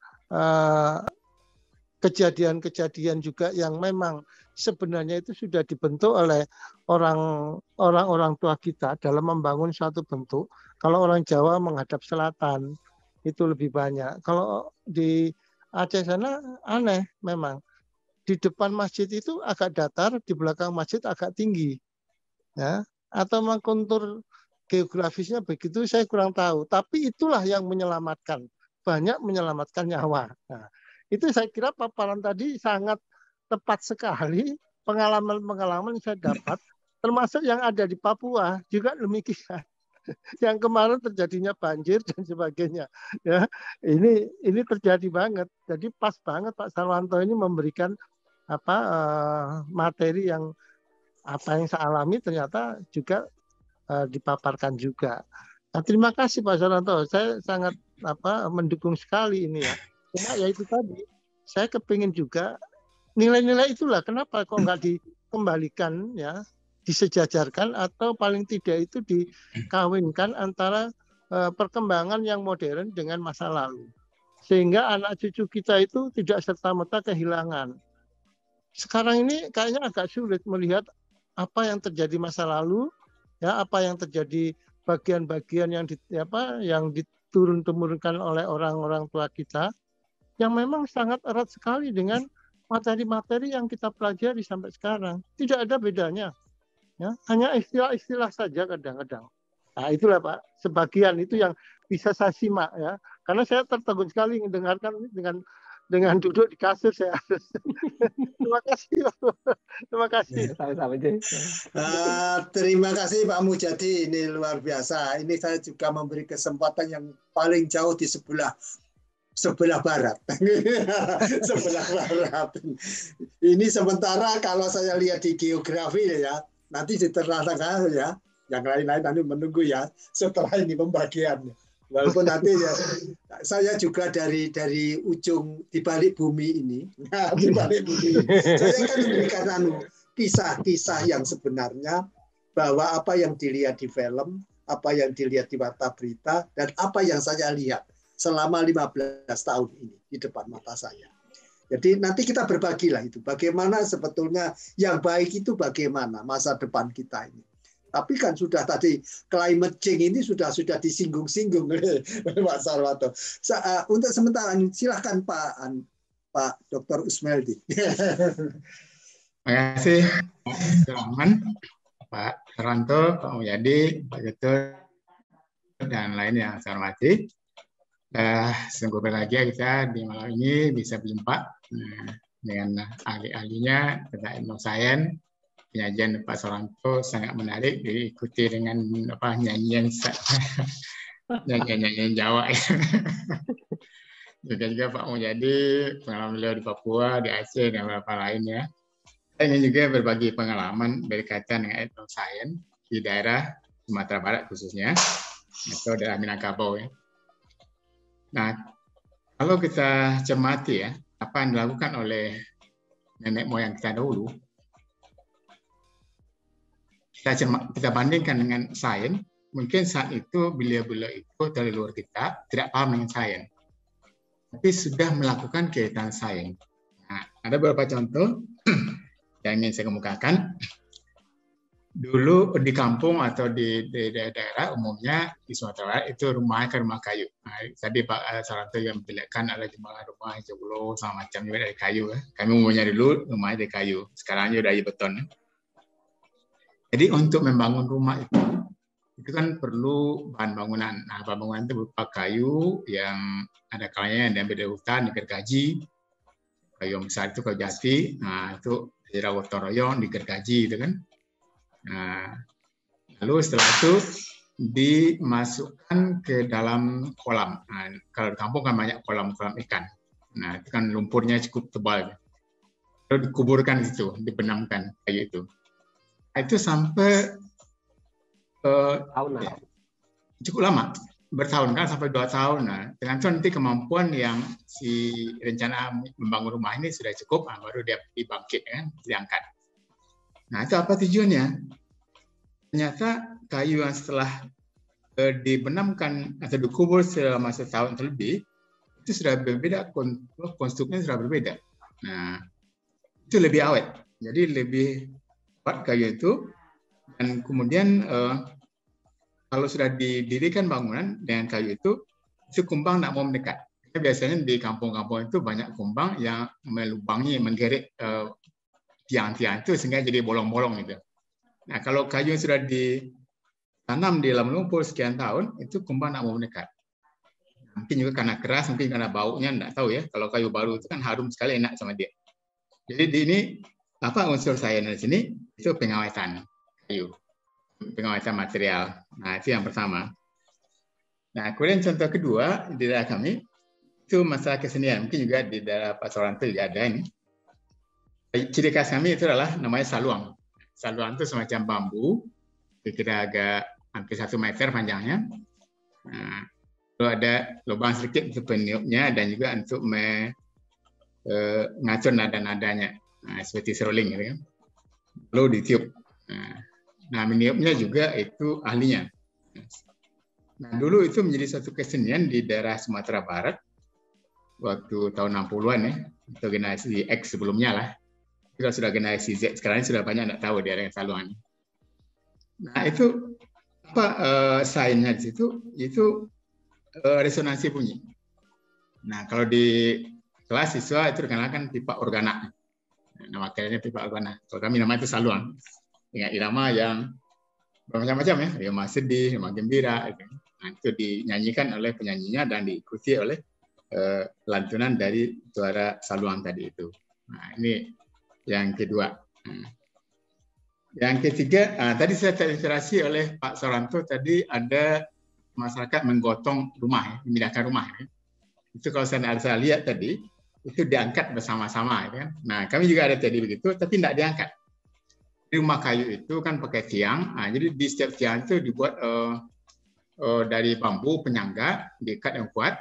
S2: kejadian-kejadian juga yang memang sebenarnya itu sudah dibentuk oleh orang-orang tua kita dalam membangun suatu bentuk. Kalau orang Jawa menghadap selatan itu lebih banyak. Kalau di Aceh sana aneh memang. Di depan masjid itu agak datar, di belakang masjid agak tinggi. Ya, atau memang kontur geografisnya begitu saya kurang tahu. Tapi itulah yang menyelamatkan. Banyak menyelamatkan nyawa. Nah, itu saya kira paparan tadi sangat tepat sekali. Pengalaman-pengalaman yang saya dapat, termasuk yang ada di Papua juga demikian. Yang kemarin terjadinya banjir dan sebagainya. Ya, ini terjadi banget. Jadi pas banget Pak Sarwanto ini memberikan materi yang yang saya alami ternyata juga dipaparkan juga. Nah, terima kasih Pak Sarwanto. Saya sangat mendukung sekali ini ya. Cuma ya itu tadi, saya kepingin juga nilai-nilai itulah kenapa kok nggak dikembalikan ya, disejajarkan atau paling tidak itu dikawinkan antara perkembangan yang modern dengan masa lalu. Sehingga anak cucu kita itu tidak serta-merta kehilangan. Sekarang ini kayaknya agak sulit melihat apa yang terjadi masa lalu, ya, apa yang terjadi bagian-bagian yang diturun-temurunkan oleh orang-orang tua kita, yang memang sangat erat sekali dengan materi-materi yang kita pelajari sampai sekarang. Tidak ada bedanya, ya, hanya istilah-istilah saja kadang-kadang. Nah, itulah Pak, sebagian itu yang bisa saya simak ya, karena saya tertegun sekali mendengarkan dengan duduk di kasur saya. Terima kasih. Terima kasih.
S1: Terima kasih Pak Mujadi, ini luar biasa. Ini saya juga memberi kesempatan yang paling jauh di sebelah barat. Sebelah barat. Ini sementara kalau saya lihat di geografi ya, nanti di tengah-tengah ya, yang lain-lain nanti menunggu ya setelah ini pembagiannya. Walaupun nanti ya, saya juga dari ujung di balik bumi ini, di balik bumi, saya akan memberikan kisah-kisah yang sebenarnya bahwa apa yang dilihat di film, apa yang dilihat di warta berita, dan apa yang saya lihat selama 15 tahun ini di depan mata saya. Jadi nanti kita berbagilah itu, bagaimana sebetulnya yang baik itu bagaimana masa depan kita ini. Tapi kan sudah tadi climate change ini sudah disinggung-singgung oleh Pak Sarwanto. Untuk sementara silakan Pak Dr. Usmeldi.
S4: Terima kasih Pak Rahman, Pak Sarwanto, Pak Mujadi, Pak Getut, dan lain yang saya hormati. Sungguh berbahagia kita di malam ini bisa berjumpa dengan ahli-ahlinya tentang ilmu sains. Penyajian Pak Sarwanto sangat menarik, diikuti dengan nyanyian Jawa. Juga Pak Mujadi, pengalaman beliau di Papua, di Aceh, dan beberapa lainnya. Saya ingin juga berbagi pengalaman berkaitan dengan ilmu sains di daerah Sumatera Barat khususnya, atau daerah Minangkabau. Ya. Nah, kalau kita cermati ya, apa yang dilakukan oleh nenek moyang kita dahulu, kita bandingkan dengan sains, mungkin saat itu beliau-beliau itu dari luar kita tidak paham dengan sains, tapi sudah melakukan kegiatan sains. Nah, ada beberapa contoh yang ingin saya kemukakan. dulu di kampung atau di daerah umumnya di Sumatera Barat itu rumahnya kan rumah kayu. Nah, tadi Pak Saranto yang memperlihatkan ada jumlah rumah joglo sama macam juga dari kayu. Kami umumnya dulu rumahnya dari kayu, sekarang udah dari beton. Jadi untuk membangun rumah itu kan perlu bahan bangunan. Nah, bahan bangunan itu berupa kayu yang ada kalanya yang diambil dari hutan, digergaji. Kayu yang besar itu kayu jati. Nah, itu dirawat gotong royong, digergaji, gitu kan. Nah, lalu setelah itu dimasukkan ke dalam kolam. Nah, kalau di kampung kan banyak kolam-kolam ikan. Nah, itu kan lumpurnya cukup tebal. Lalu dikuburkan di situ, dibenamkan kayu itu. Nah, itu sampai cukup lama, bertahun kan sampai 2 tahun. Nah, dengan itu nanti kemampuan yang si rencana membangun rumah ini sudah cukup, nah, baru dia dibangkit, kan, diangkat. Nah, itu apa tujuannya? Ternyata kayu yang setelah dibenamkan atau dikubur selama setahun terlebih, itu sudah berbeda, konstruknya sudah berbeda. Nah, itu lebih awet. Jadi lebih kuat kayu itu. Dan kemudian kalau sudah didirikan bangunan dengan kayu itu kumbang tidak mau mendekat. Biasanya di kampung-kampung itu banyak kumbang yang melubangi, menggeret tiang-tiang itu sehingga jadi bolong-bolong gitu. Nah, kalau kayu yang sudah ditanam di dalam lumpur sekian tahun, itu kumbang tidak mau mendekat. Mungkin juga karena keras, mungkin karena baunya, tidak tahu ya. Kalau kayu baru itu kan harum sekali, enak sama dia. Jadi di ini apa unsur saya di sini itu pengawetan kayu, pengawetan material. Nah, itu yang pertama. Nah, kemudian contoh kedua di daerah kami itu masalah kesenian. Mungkin juga di daerah Pak Saranto juga ada ini. Ciri khas kami itu adalah namanya saluang. Saluang itu semacam bambu, kira-kira agak hampir 1 meter panjangnya. Nah, lalu ada lubang sedikit untuk peniupnya dan juga untuk mengatur nada-nadanya, nah, seperti seruling, gitu kan. Lalu ditiup. Nah, meniupnya juga itu ahlinya. Nah, dulu itu menjadi satu kesenian di daerah Sumatera Barat waktu tahun 60-an ya, atau generasi X sebelumnya lah. Kalau sudah generasi Z sekarang sudah banyak tidak tahu dia dengan saluang. Nah, itu apa sainnya di situ? Itu resonansi bunyi. Nah, kalau di kelas siswa itu dikenalkan pipa organa. Nama kayaknya pipa organa. Kalau kami nama itu saluang. Dengan irama yang bermacam-macam ya, irama sedih, irama gembira. Nah, itu dinyanyikan oleh penyanyinya dan diikuti oleh lantunan dari suara saluang tadi itu. Nah, ini yang kedua. Yang ketiga, tadi saya terinspirasi oleh Pak Saranto, tadi ada masyarakat menggotong rumah, ya, memindahkan rumah. Ya. Itu kalau saya lihat tadi, itu diangkat bersama-sama. Ya. Nah, kami juga ada tadi begitu, tapi tidak diangkat. Di rumah kayu itu kan pakai tiang, jadi di setiap tiang itu dibuat dari bambu penyangga, diikat yang kuat,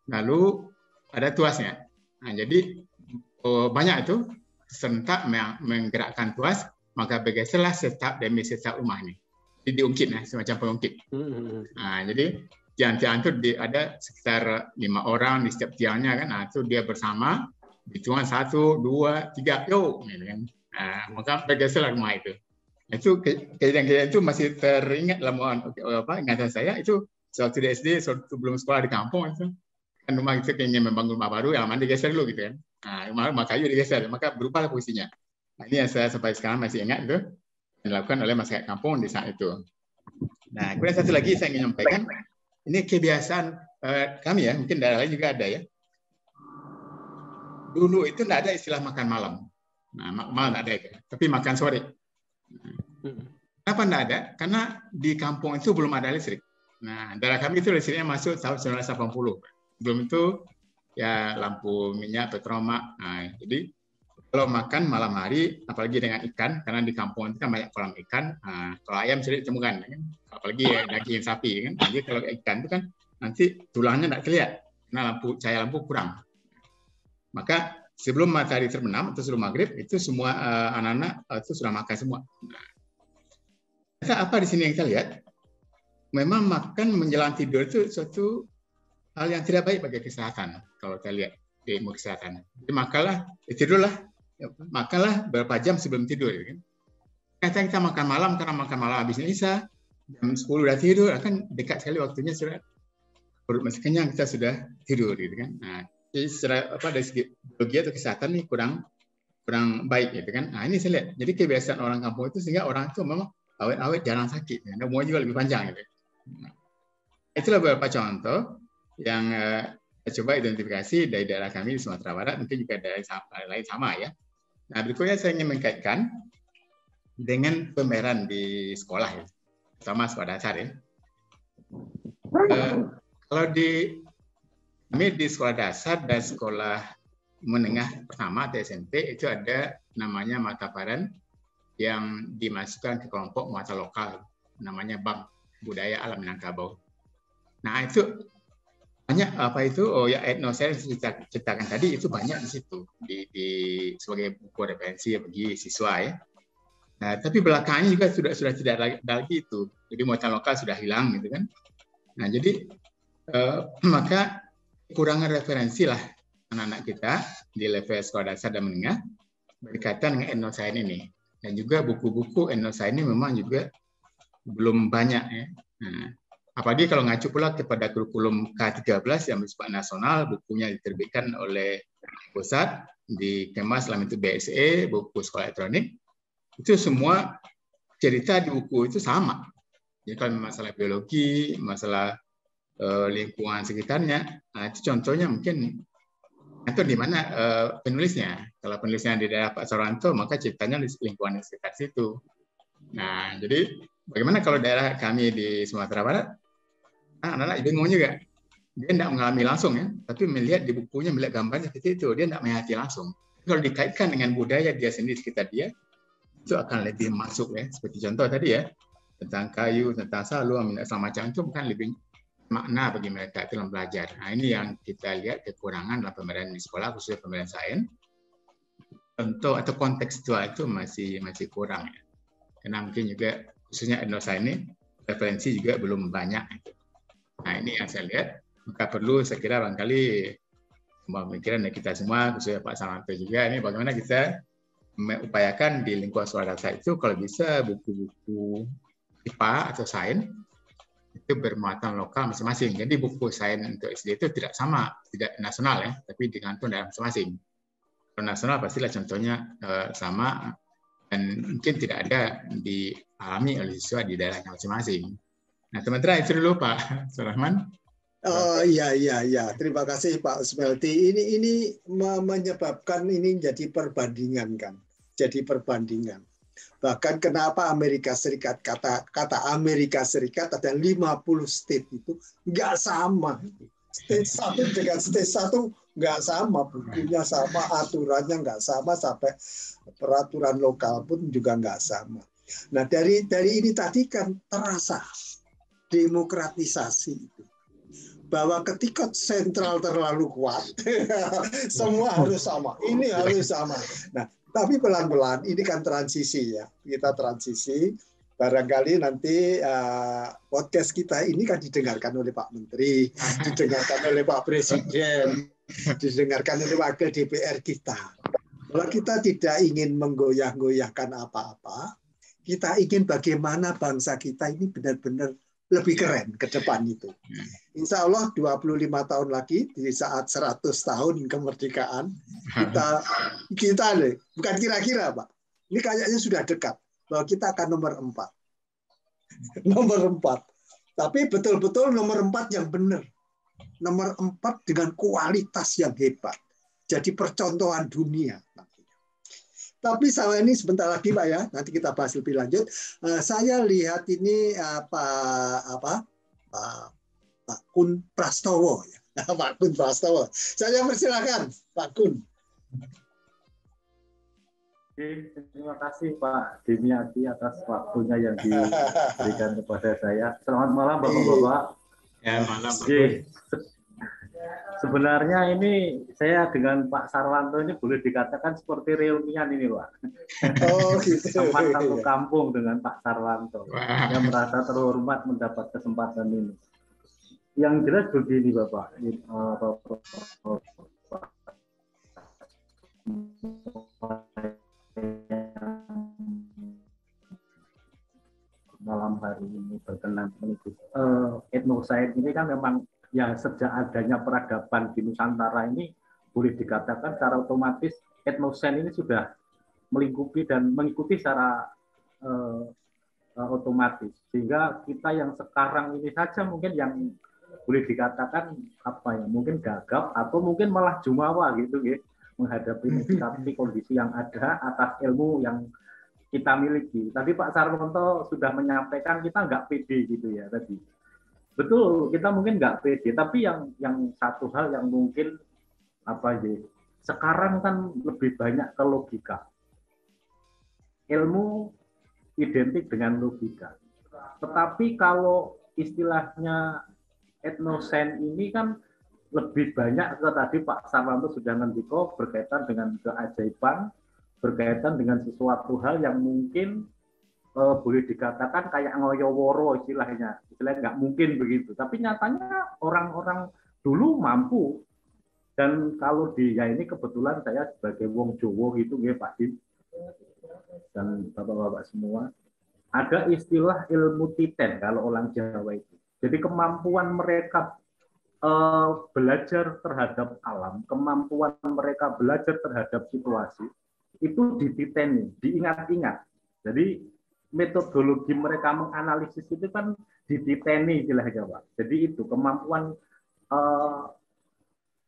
S4: lalu ada tuasnya. Nah, jadi banyak itu serentak menggerakkan tuas, maka bergeserlah setap demi setap rumah ini. Jadi diungkit, semacam pengungkit. Nah, jadi tiang-tiang itu ada sekitar 5 orang di setiap tiangnya kan. Nah, itu dia bersama, hitungan 1, 2, 3, yuk. Kan. Nah, maka bergeserlah rumah itu. Itu kejadian-kejadian itu masih teringat dalam ingatan saya. Itu waktu di SD, sebelum sekolah di kampung itu. Kan rumah itu ingin membangun rumah baru, yang mana digeser dulu gitu kan. Nah, rumah kayu digeser, maka berubahlah posisinya. Nah, ini yang saya sampai sekarang masih ingat itu dilakukan oleh masyarakat kampung di saat itu. Nah, kemudian satu lagi saya ingin menyampaikan, ini kebiasaan kami ya, mungkin daerah lain juga ada ya. Dulu itu tidak ada istilah makan malam. Nah, malam tidak ada itu, tapi makan sore. Kenapa tidak ada? Karena di kampung itu belum ada listrik. Nah, daerah kami itu listriknya masuk tahun 1980. Belum itu ya lampu minyak, petromak. Nah, jadi kalau makan malam hari, apalagi dengan ikan, karena di kampung itu kan banyak kolam ikan. Nah, kalau ayam sudah ditemukan, kan? Apalagi daging sapi, kan? Jadi kalau ikan itu kan nanti tulangnya tidak terlihat, karena cahaya lampu kurang. Maka sebelum matahari terbenam atau sebelum maghrib itu semua anak-anak itu sudah makan semua. Nah, apa di sini yang kita lihat? Memang makan menjelang tidur itu suatu hal yang tidak baik bagi kesehatan. Kalau kita lihat di ilmu kesehatan, jadi tidurlah. Makanlah beberapa jam sebelum tidur. Kan? Kata kita makan malam, karena makan malam habisnya Isya, jam 10 udah tidur, kan dekat sekali waktunya sudah perut masih kenyang, kita sudah tidur gitu kan. Nah, jadi secara dari segi biologi atau kesehatan nih kurang baik gitu kan. Nah, ini saya lihat. Jadi kebiasaan orang kampung itu sehingga orang itu memang awet-awet jarang sakit, dan umur juga lebih panjang gitu. Nah, itulah beberapa contoh yang kita coba identifikasi dari daerah kami di Sumatera Barat, mungkin juga daerah lain sama ya. Nah, berikutnya saya ingin mengkaitkan dengan pembayaran di sekolah ya, terutama sekolah dasar ya. Kalau kami di sekolah dasar dan sekolah menengah pertama atau SMP itu ada namanya mata pelajaran yang dimasukkan ke kelompok mata lokal, namanya BAM, Budaya Alam Minangkabau. Nah itu banyak etnosains ceritakan tadi itu banyak di situ sebagai buku referensi bagi siswa ya. Nah, tapi belakangan juga sudah tidak lagi itu. Jadi muatan lokal sudah hilang gitu kan. Nah, jadi maka kekurangan referensi lah anak-anak kita di level sekolah dasar dan menengah berkaitan dengan etnosains ini. Dan juga buku-buku etnosains ini memang juga belum banyak ya. Nah, apalagi kalau ngacu pula kepada kurikulum K13 yang bersifat nasional, bukunya diterbitkan oleh pusat di Kemas dalam itu BSE, buku sekolah elektronik. Itu semua cerita di buku itu sama. Jadi kalau masalah biologi, masalah lingkungan sekitarnya, nah itu contohnya mungkin itu di mana penulisnya. Kalau penulisnya di daerah Pak Sarwanto, maka ceritanya di lingkungan sekitar situ. Nah, jadi bagaimana kalau daerah kami di Sumatera Barat? Anak-anak bingung juga. Dia tidak mengalami langsung ya, tapi melihat di bukunya, melihat gambarnya seperti itu, dia tidak menghayati langsung. Kalau dikaitkan dengan budaya dia sendiri sekitar dia, itu akan lebih masuk ya. Seperti contoh tadi ya, tentang kayu, tentang salu, segala macam itu bukan lebih makna bagi mereka itu dalam belajar. Nah, ini yang kita lihat kekurangan dalam pembelajaran di sekolah, khususnya pembelajaran sains. Contoh atau kontekstual itu masih kurang ya. Karena mungkin juga khususnya etnosains ini referensi juga belum banyak. Nah, ini yang saya lihat. Maka perlu saya kira barangkali semua pemikiran dari kita semua, khususnya Pak Sarwanto juga, ini bagaimana kita mengupayakan di lingkungan sekolah dasar itu kalau bisa buku-buku IPA atau sains itu bermuatan lokal masing-masing. Jadi buku sains untuk SD itu tidak sama, tidak nasional ya, tapi digantung dalam masing-masing. Kalau nasional pastilah contohnya sama dan mungkin tidak ada dialami oleh siswa di daerahnya masing-masing. Nah, teman-teman itu dulu Pak Surahman.
S1: Oh iya. Terima kasih Pak Smelty. Ini menyebabkan ini jadi perbandingan kan. Jadi perbandingan. Bahkan kenapa Amerika Serikat, kata Amerika Serikat ada 50 state itu nggak sama. State 1 dengan state 1 nggak sama, bukunya sama, aturannya nggak sama, sampai peraturan lokal pun juga nggak sama. Nah dari ini tadi kan terasa demokratisasi itu. Bahwa ketika sentral terlalu kuat, semua harus sama. Ini harus sama. Nah, tapi pelan-pelan, ini kan transisi ya. Kita transisi, barangkali nanti podcast kita ini kan didengarkan oleh Pak Menteri, didengarkan oleh Pak Presiden, didengarkan oleh Wakil DPR kita. Kalau kita tidak ingin menggoyah-goyahkan apa-apa, kita ingin bagaimana bangsa kita ini benar-benar lebih keren ke depan itu. Insya Allah 25 tahun lagi di saat 100 tahun kemerdekaan kita bukan kira-kira Pak. Ini kayaknya sudah dekat bahwa kita akan nomor 4. Nomor 4. Tapi betul-betul nomor 4 yang benar. Nomor 4 dengan kualitas yang hebat. Jadi percontohan dunia. Tapi saya ini sebentar lagi Pak ya, nanti kita bahas lebih lanjut. Saya lihat ini Pak Kun Prastowo ya. Pak Kun Prastowo. Saya persilakan Pak Kun.
S5: Terima kasih Pak Dimiati atas waktunya yang diberikan kepada saya. Selamat malam Bapak-bapak.
S4: Ya, malam Pak.
S5: Sebenarnya ini saya dengan Pak Sarwanto ini boleh dikatakan seperti reunian ini Pak.
S1: Oh gitu.
S5: Teman satu kampung dengan Pak Sarwanto. Saya merasa terhormat mendapat kesempatan ini. Yang jelas begini Bapak. malam hari ini berkenan mengikuti etnosains ini kan memang ya sejak adanya peradaban di Nusantara ini boleh dikatakan secara otomatis etnosains ini sudah melingkupi dan mengikuti secara otomatis, sehingga kita yang sekarang ini saja mungkin yang boleh dikatakan apa ya, mungkin gagap atau mungkin malah jumawa gitu ya, menghadapi kondisi yang ada atas ilmu yang kita miliki. Tadi Pak Sarwanto sudah menyampaikan kita nggak pede gitu ya tadi. Betul, kita mungkin nggak pede, tapi yang satu hal yang mungkin apa ya, sekarang kan lebih banyak ke logika. Ilmu identik dengan logika. Tetapi kalau istilahnya etnosains ini kan lebih banyak ke tadi Pak Sarwanto sudah ngendiko berkaitan dengan keajaiban, berkaitan dengan sesuatu hal yang mungkin boleh dikatakan kayak ngoyoworo istilahnya nggak mungkin begitu. Tapi nyatanya orang-orang dulu mampu. Dan kalau ya ini kebetulan saya sebagai wong Jowo gitu ya Pak Dim dan bapak-bapak semua, ada istilah ilmu titen kalau orang Jawa itu. Jadi kemampuan mereka belajar terhadap alam, kemampuan mereka belajar terhadap situasi, itu dititeni, diingat-ingat. Jadi metodologi mereka menganalisis itu kan dititeni istilahnya Pak. Jadi itu kemampuan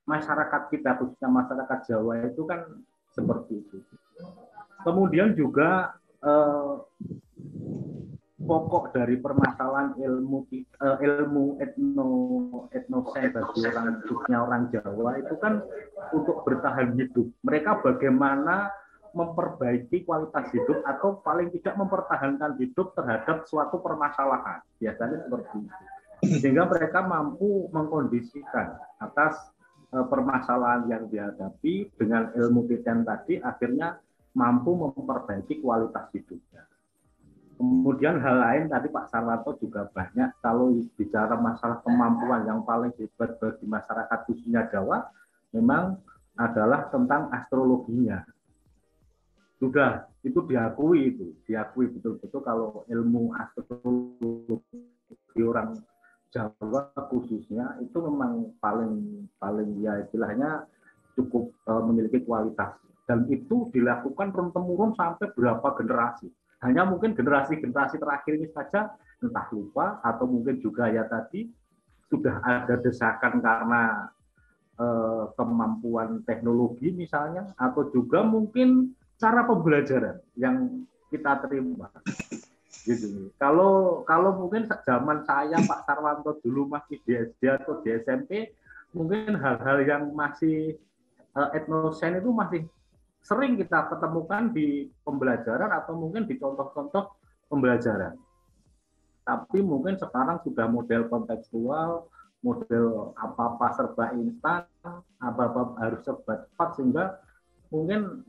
S5: masyarakat kita, khususnya masyarakat Jawa itu kan seperti itu. Kemudian juga pokok dari permasalahan ilmu etnosains bagi orang Jawa itu kan untuk bertahan hidup. Mereka bagaimana memperbaiki kualitas hidup atau paling tidak mempertahankan hidup terhadap suatu permasalahan. Biasanya seperti itu. Sehingga mereka mampu mengkondisikan atas permasalahan yang dihadapi dengan ilmu titen tadi, akhirnya mampu memperbaiki kualitas hidupnya. Kemudian hal lain tadi Pak Sarwanto juga banyak, kalau bicara masalah kemampuan yang paling hebat bagi masyarakat khususnya Jawa, memang adalah tentang astrologinya. Sudah, itu diakui betul-betul kalau ilmu astrologi orang Jawa khususnya itu memang paling ya istilahnya cukup memiliki kualitas. Dan itu dilakukan turun-temurun sampai berapa generasi. Hanya mungkin generasi-generasi terakhir ini saja entah lupa atau mungkin juga ya tadi sudah ada desakan karena kemampuan teknologi misalnya, atau juga mungkin cara pembelajaran yang kita terima. Gitu. Kalau mungkin zaman saya Pak Sarwanto dulu masih di SD atau di SMP, mungkin hal-hal yang masih etnosains itu masih sering kita ketemukan di pembelajaran atau mungkin di contoh-contoh pembelajaran. Tapi mungkin sekarang sudah model kontekstual, model apa-apa serba instan, apa-apa harus serba cepat, sehingga mungkin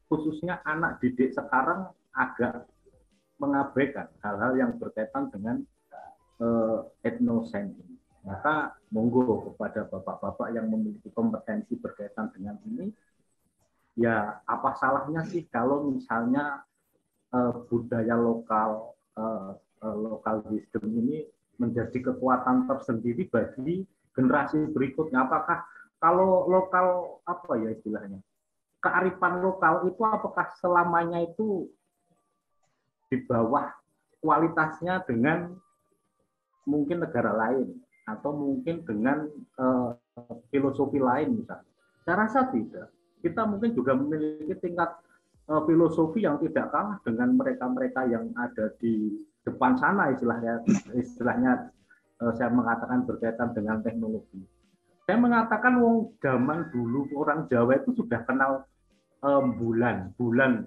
S5: khususnya anak didik sekarang agak mengabaikan hal-hal yang berkaitan dengan etnosains. Maka monggo kepada bapak-bapak yang memiliki kompetensi berkaitan dengan ini, ya apa salahnya sih kalau misalnya budaya lokal wisdom ini menjadi kekuatan tersendiri bagi generasi berikutnya. Apakah kalau lokal apa ya istilahnya, kearifan lokal itu apakah selamanya itu di bawah kualitasnya dengan mungkin negara lain atau mungkin dengan filosofi lain misalnya? Saya rasa tidak. Kita mungkin juga memiliki tingkat filosofi yang tidak kalah dengan mereka-mereka yang ada di depan sana istilahnya saya mengatakan berkaitan dengan teknologi. Saya mengatakan zaman dulu orang Jawa itu sudah kenal bulan,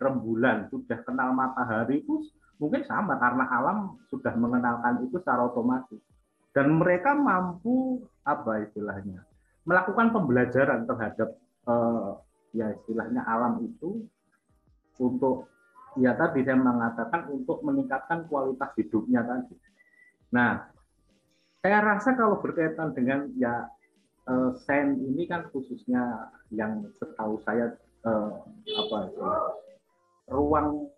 S5: rembulan, sudah kenal matahari, itu mungkin sama karena alam sudah mengenalkan itu secara otomatis. Dan mereka mampu apa istilahnya melakukan pembelajaran terhadap ya istilahnya alam itu untuk ya tadi saya mengatakan untuk meningkatkan kualitas hidupnya tadi. Nah, saya rasa kalau berkaitan dengan ya sains ini kan khususnya yang setahu saya ruang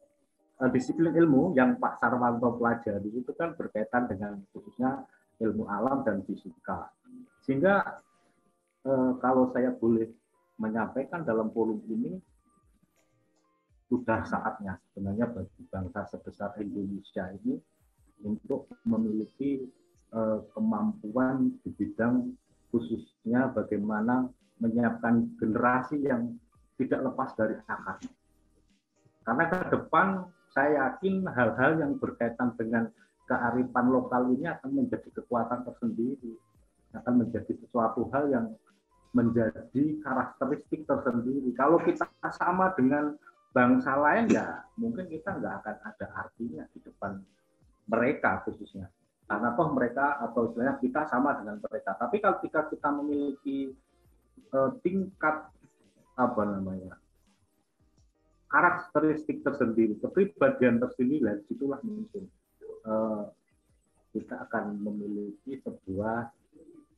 S5: disiplin ilmu yang Pak Sarwanto pelajari itu kan berkaitan dengan khususnya ilmu alam dan fisika. Sehingga kalau saya boleh menyampaikan dalam forum ini, sudah saatnya sebenarnya bagi bangsa sebesar Indonesia ini untuk memiliki kemampuan di bidang khususnya bagaimana menyiapkan generasi yang tidak lepas dari akarnya. Karena ke depan saya yakin hal-hal yang berkaitan dengan kearifan lokal ini akan menjadi kekuatan tersendiri, akan menjadi sesuatu hal yang menjadi karakteristik tersendiri. Kalau kita sama dengan bangsa lain, ya mungkin kita nggak akan ada artinya di depan mereka khususnya. Karena toh mereka atau istilahnya kita sama dengan mereka. Tapi kalau kita memiliki tingkat karakteristik tersendiri, kepribadian tersendiri, disitulah mungkin kita akan memiliki sebuah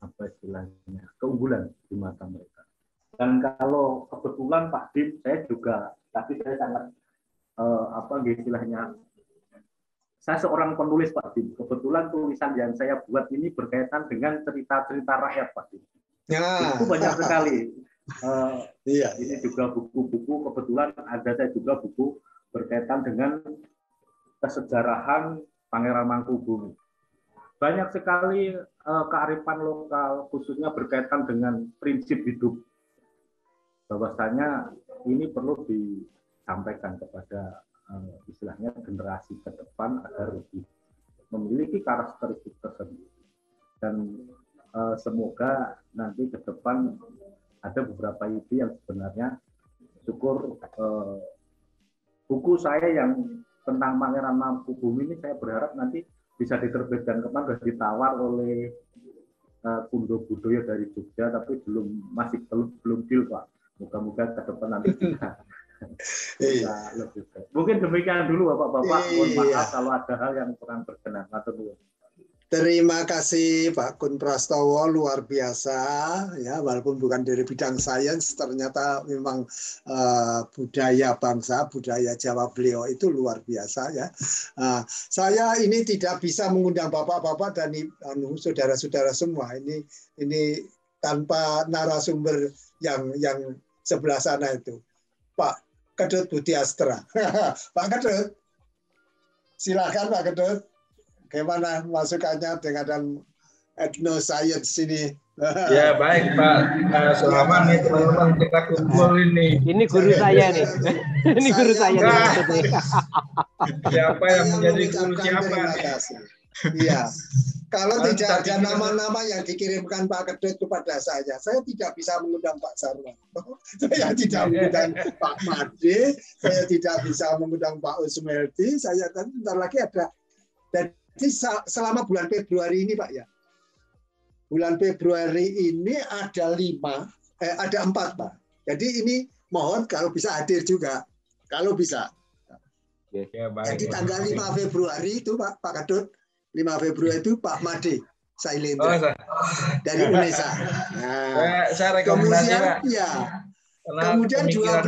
S5: istilahnya keunggulan di mata mereka. Dan kalau kebetulan Pak Dim, saya juga tadi saya sangat istilahnya, saya seorang penulis Pak Dim. Kebetulan tulisan yang saya buat ini berkaitan dengan cerita-cerita rakyat Pak Dim. Ya. Itu banyak sekali. Ini juga buku-buku, kebetulan ada saya juga buku berkaitan dengan kesejarahan Pangeran Mangkubumi. Banyak sekali kearifan lokal, khususnya berkaitan dengan prinsip hidup. Bahwasanya ini perlu disampaikan kepada istilahnya generasi ke depan agar lebih memiliki karakteristik tersendiri. Dan semoga nanti ke depan ada beberapa ide yang sebenarnya syukur buku saya yang tentang Pangeran Mangkubumi ini saya berharap nanti bisa diterbitkan, kemarin sudah ditawar oleh Kundo Budoyo dari Jogja, tapi belum deal Pak. Moga-moga ke depan nanti bisa lebih baik. Mungkin demikian dulu Bapak-bapak. Mohon maaf kalau ada hal yang kurang berkenan.
S1: Terima kasih Pak Kun Prastowo, luar biasa ya, walaupun bukan dari bidang sains, ternyata memang budaya bangsa, budaya Jawa beliau itu luar biasa ya. Saya ini tidak bisa mengundang bapak-bapak dan saudara-saudara semua ini tanpa narasumber yang sebelah sana itu, Pak Kedut Budiastra. Pak Kedut, silakan Pak Kedut. Bagaimana masukannya dengan etnoscience ini?
S6: Ya baik Pak Sulaiman nih, teman-teman kita kumpul ini.
S3: Ini guru saya nih. Ini guru saya nih.
S6: Siapa yang menjadi guru siapa?
S1: Iya. Kalau tidak ada nama-nama yang dikirimkan Pak Kedut kepada saya tidak bisa mengundang Pak Sarwanto, saya tidak mengundang Pak Made, saya tidak bisa mengundang Pak Usmeldi, saya kan bentar lagi ada. Jadi selama bulan Februari ini Pak ya, bulan Februari ini ada 4 Pak. Jadi ini mohon kalau bisa hadir juga, kalau bisa.
S6: Ya, baik.
S1: Jadi tanggal 5 Februari itu Pak Kedut, 5 Februari itu Pak Made Sailendra dari Indonesia. Nah,
S6: saya rekomendasi Pak.
S1: Ya, kemudian 12,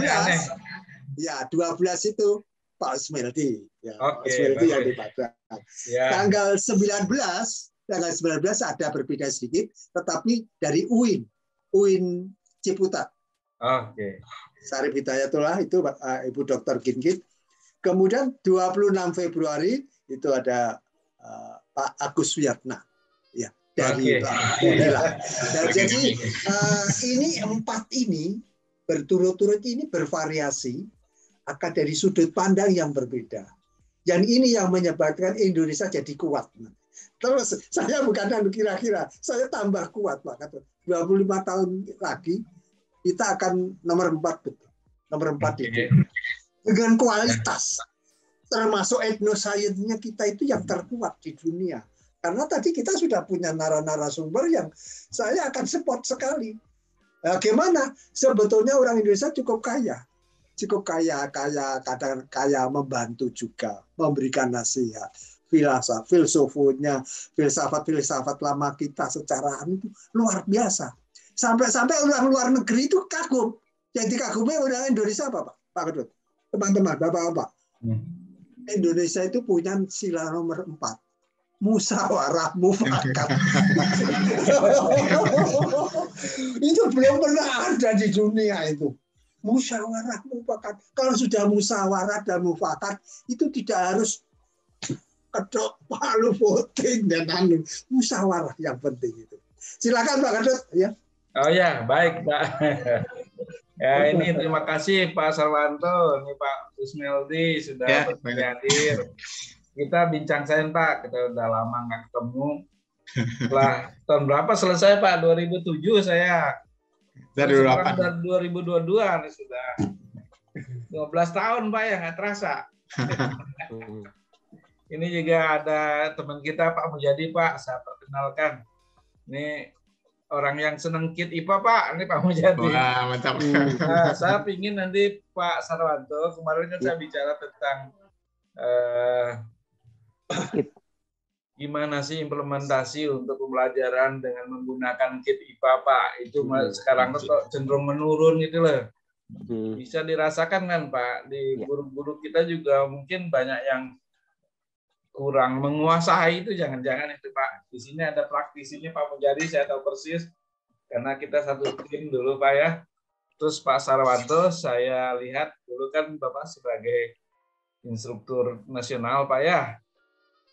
S1: ya 12 itu Pak Usmeldi, ya, Usmeldi yang di Padang. Ya. Tanggal 19 ada berbeda sedikit, tetapi dari UIN Ciputat.
S6: Oke.
S1: Sarip Hidayatullah itu Ibu Dr. Gingit. Kemudian 26 Februari itu ada Pak Agus Wiyatna, ya dari Pak Unila. Jadi ini 4 ini berturut-turut ini bervariasi. Akan dari sudut pandang yang berbeda. Yang ini yang menyebabkan Indonesia jadi kuat. Terus saya bukan kira-kira, saya tambah kuat Pak. 25 tahun lagi kita akan nomor 4 betul. Nomor 4 itu. Dengan kualitas. Termasuk etnoscience-nya kita itu yang terkuat di dunia. Karena tadi kita sudah punya narasumber yang saya akan support sekali. Bagaimana? Sebetulnya orang Indonesia cukup kaya kadang kaya membantu juga, memberikan nasihat, filsafat lama kita secara itu luar biasa. Sampai orang luar negeri itu kagum. Jadi kagumnya orang Indonesia apa Pak Kedut? Teman-teman, Bapak-bapak. Indonesia itu punya sila nomor 4. Musyawarah mufakat. Itu belum pernah ada di dunia itu. Musyawarah mufakat. Kalau sudah musyawarah dan mufakat, itu tidak harus kedok palu voting dan anu. Musyawarah yang penting itu. Silakan Pak Kadut. Ya.
S6: Oh ya, baik Pak. Ya ini terima kasih Pak Sarwanto, ini Pak Kusmeldi sudah hadir. Kita bincang-bincang Pak, kita udah lama nggak ketemu. Setelah tahun berapa selesai Pak? 2007 saya. Dari 2022 nih sudah. 15 tahun Pak ya, nggak terasa. Ini juga ada teman kita Pak Mujadi Pak, saya perkenalkan. Ini orang yang senang KIT IPA Pak, ini Pak Mujadi.
S4: Wah, mantap.
S6: Nah, saya ingin nanti Pak Sarwanto, kemarin kan saya bicara tentang gimana sih implementasi untuk pembelajaran dengan menggunakan KIT IPA Pak. Itu sekarang cenderung menurun gitu loh. Bisa dirasakan kan Pak, di guru-guru kita juga mungkin banyak yang kurang menguasai itu, jangan-jangan itu Pak. Di sini ada praktisinya Pak Mujadi, saya tahu persis karena kita satu tim dulu Pak ya. Terus Pak Sarwanto saya lihat dulu kan Bapak sebagai instruktur nasional Pak ya.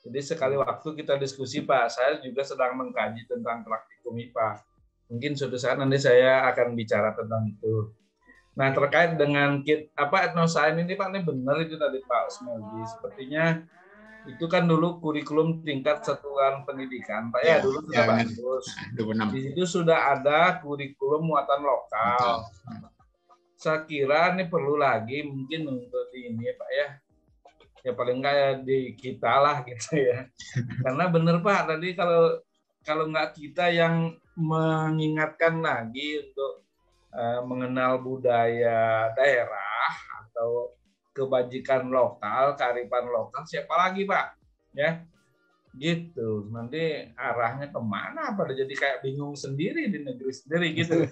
S6: Jadi sekali waktu kita diskusi Pak, saya juga sedang mengkaji tentang praktikum IPA. Mungkin suatu saat nanti saya akan bicara tentang itu. Nah terkait dengan KIT etnosains ini Pak, ini benar itu tadi Pak Kusmeldi. Sepertinya itu kan dulu kurikulum tingkat satuan pendidikan, Pak ya, dulu sudah bagus. Di situ sudah ada kurikulum muatan lokal. Saya kira ini perlu lagi mungkin untuk ini Pak ya. Ya paling nggak di kita lah gitu ya. Karena benar Pak, tadi kalau nggak kita yang mengingatkan lagi untuk mengenal budaya daerah atau kebajikan lokal, kearifan lokal, siapa lagi Pak? Ya, gitu. Nanti arahnya kemana? Pada jadi kayak bingung sendiri di negeri sendiri gitu.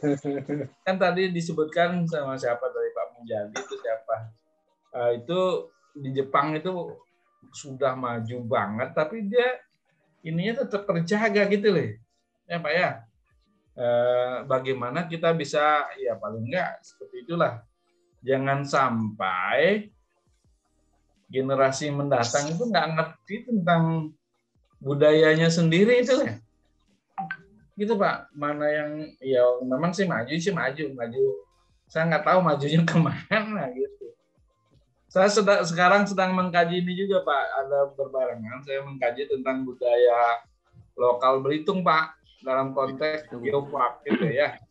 S6: Kan tadi disebutkan sama siapa dari Pak Mujadi itu siapa? Itu di Jepang itu sudah maju banget, tapi dia ininya tetap terjaga gitu loh. Ya Pak ya. Bagaimana kita bisa, ya paling enggak seperti itulah. Jangan sampai generasi mendatang itu nggak ngerti tentang budayanya sendiri itu ya. Gitu Pak, mana yang ya memang sih maju. Saya nggak tahu majunya kemana gitu. Saya sekarang sedang mengkaji ini juga Pak, ada berbarengan saya mengkaji tentang budaya lokal Belitung Pak, dalam konteks geopark gitu ya.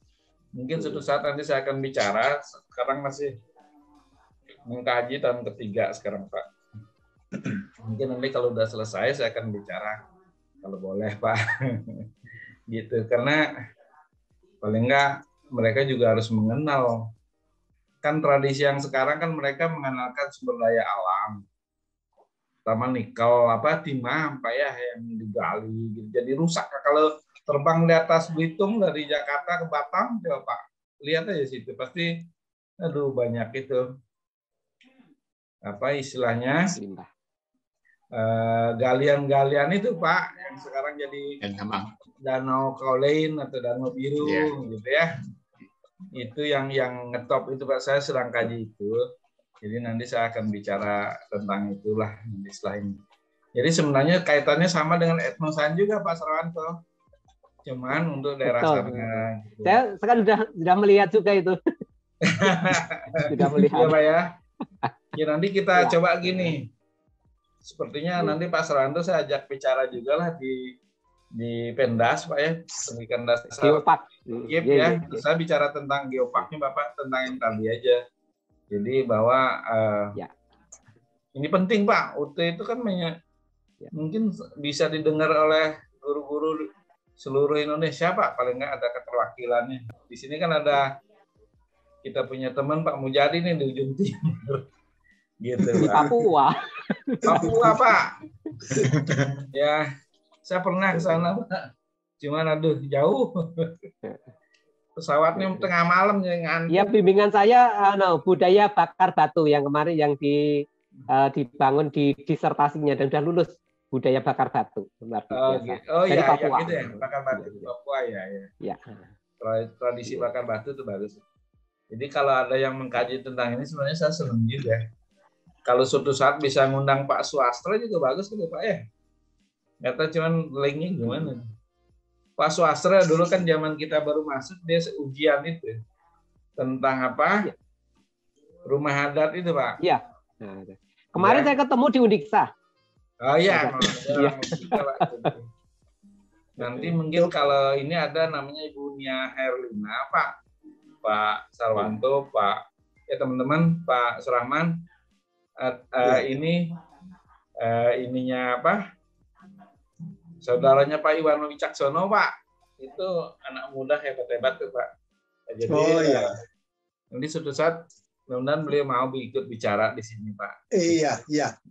S6: Mungkin suatu saat nanti saya akan bicara, sekarang masih mengkaji tahun ketiga sekarang Pak. Mungkin nanti kalau udah selesai saya akan bicara, kalau boleh Pak. Gitu, karena paling enggak mereka juga harus mengenal. Kan tradisi yang sekarang kan mereka mengenalkan sumber daya alam. Pertama nikel, timah Pak ya, yang digali. Gitu. Jadi rusak kalau terbang di atas Belitung dari Jakarta ke Batam, coba Pak, lihat aja situ pasti, aduh banyak itu istilahnya galian-galian itu Pak, yang sekarang jadi danau Kaulein atau danau biru gitu ya. Itu yang ngetop itu Pak, saya sedang kaji itu. Jadi nanti saya akan bicara tentang itulah setelah ini. Jadi sebenarnya kaitannya sama dengan etnosains juga Pak Sarwanto. Cuman untuk daerah sana. Gitu.
S3: Saya sekarang sudah melihat juga itu. Sudah melihat.
S6: Ya Pak ya. Ya nanti kita coba gini. Sepertinya nanti Pak Sarwanto saya ajak bicara juga lah di Pendas Pak ya. Pendidikan dasar.
S3: Geopark.
S6: Ya. Saya bicara tentang geoparknya Bapak, tentang yang tadi aja. Jadi bahwa ini penting Pak. UT itu kan mungkin bisa didengar oleh guru-guru seluruh Indonesia Pak, paling nggak ada keterwakilannya. Di sini kan ada kita punya teman Pak Mujadi nih di ujung timur, gitu
S3: Pak. Di Papua.
S6: Papua Pak. Ya, saya pernah ke sana Pak. Cuman aduh jauh. Pesawatnya tengah malam
S3: ya bimbingan saya budaya bakar batu yang kemarin yang di dibangun di disertasinya dan sudah lulus budaya bakar batu. Luar biasa.
S6: Dari Papua. Gitu ya, bakar batu di Papua ya. Tradisi bakar batu itu bagus. Jadi kalau ada yang mengkaji tentang ini sebenarnya saya senang juga. Kalau suatu saat bisa ngundang Pak Swastra juga bagus gitu Pak ya. Nggak tahu cuman linknya gimana. Pak Swastra dulu kan zaman kita baru masuk dia ujian itu tentang apa? Rumah adat itu Pak.
S3: Iya. Kemarin saya ketemu di Undiksa.
S6: Oh iya. Nanti mungkin kalau ini ada namanya Ibu Nia Herlina Pak Sarwanto, Pak ya teman-teman, Pak Surahman, ininya apa? Saudaranya Pak Iwan Wicaksono Pak, itu anak muda hebat-hebat tuh Pak. Jadi nanti suatu saat mudah-mudahan beliau mau ikut bicara di sini Pak.
S1: Iya,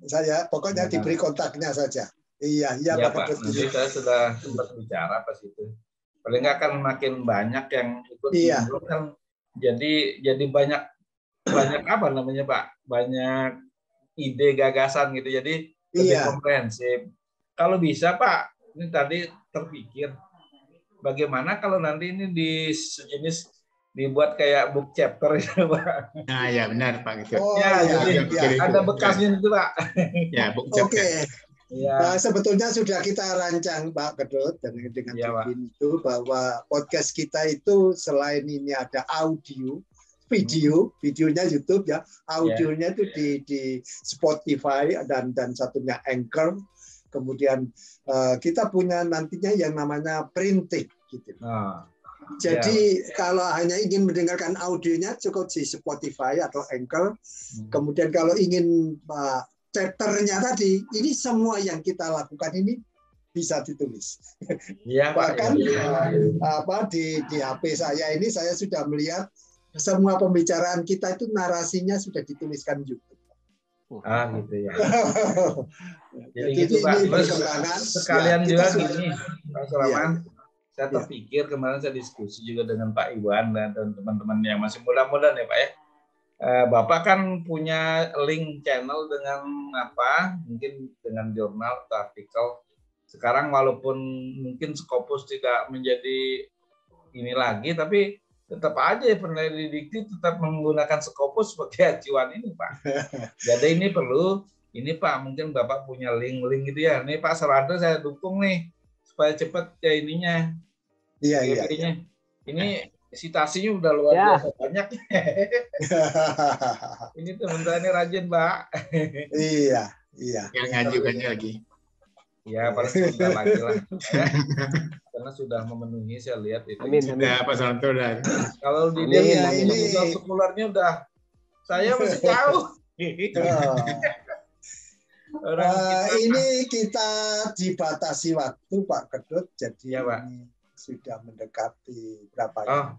S1: saya pokoknya diberi kontaknya saja. Iya
S6: Pak. Nanti saya sudah sempat bicara pas itu. Paling nggak akan makin banyak yang ikut.
S1: Iya.
S6: Kan jadi banyak apa namanya Pak? Banyak ide gagasan gitu. Jadi lebih komprehensif. Kalau bisa Pak, ini tadi terpikir bagaimana kalau nanti ini di sejenis dibuat kayak book chapter itu Pak.
S4: Nah ya benar Pak gitu.
S6: Ada bekasnya itu Pak.
S4: Ya book chapter.
S1: Oke. Ya. Sebetulnya sudah kita rancang Pak Kedut dan dengan begini itu bahwa podcast kita itu selain ini ada audio, videonya YouTube ya, audionya itu di Spotify dan satunya Anchor. Kemudian kita punya nantinya yang namanya printing gitu. Jadi kalau hanya ingin mendengarkan audionya cukup di Spotify atau Anchor. Kemudian kalau ingin chapternya tadi, ini semua yang kita lakukan ini bisa ditulis.
S6: Ya,
S1: bahkan di HP saya ini saya sudah melihat semua pembicaraan kita itu narasinya sudah dituliskan YouTube.
S6: Gitu ya. Jadi gitu Pak. Terus sekalian juga gini, Pak Suraman. Saya terpikir kemarin saya diskusi juga dengan Pak Iwan dan teman-teman yang masih muda-muda nih Pak ya. Bapak kan punya link channel dengan mungkin dengan jurnal atau artikel. Sekarang walaupun mungkin Scopus tidak menjadi ini lagi, tapi tetap aja peneliti dikti tetap menggunakan Scopus sebagai acuan ini Pak. Jadi ini perlu, ini Pak mungkin Bapak punya link gitu ya. Nih Pak Sarwanto saya dukung nih supaya cepat ya ininya.
S1: Iya.
S6: Ini citasinya udah luar biasa banyak. Ini teman-teman ini rajin, Pak.
S1: Iya.
S4: Yang ngajukannya lagi.
S6: Ya, paling sebentar lagi lah. Karena sudah memenuhi, saya lihat itu.
S3: Amin.
S4: Sudah, Pak Santo.
S6: Kalau dilihat sekularnya udah, saya masih jauh.
S1: Ini kita dibatasi waktu, Pak Kedut. Jadi
S6: ya, Pak.
S1: Sudah mendekati berapa ya?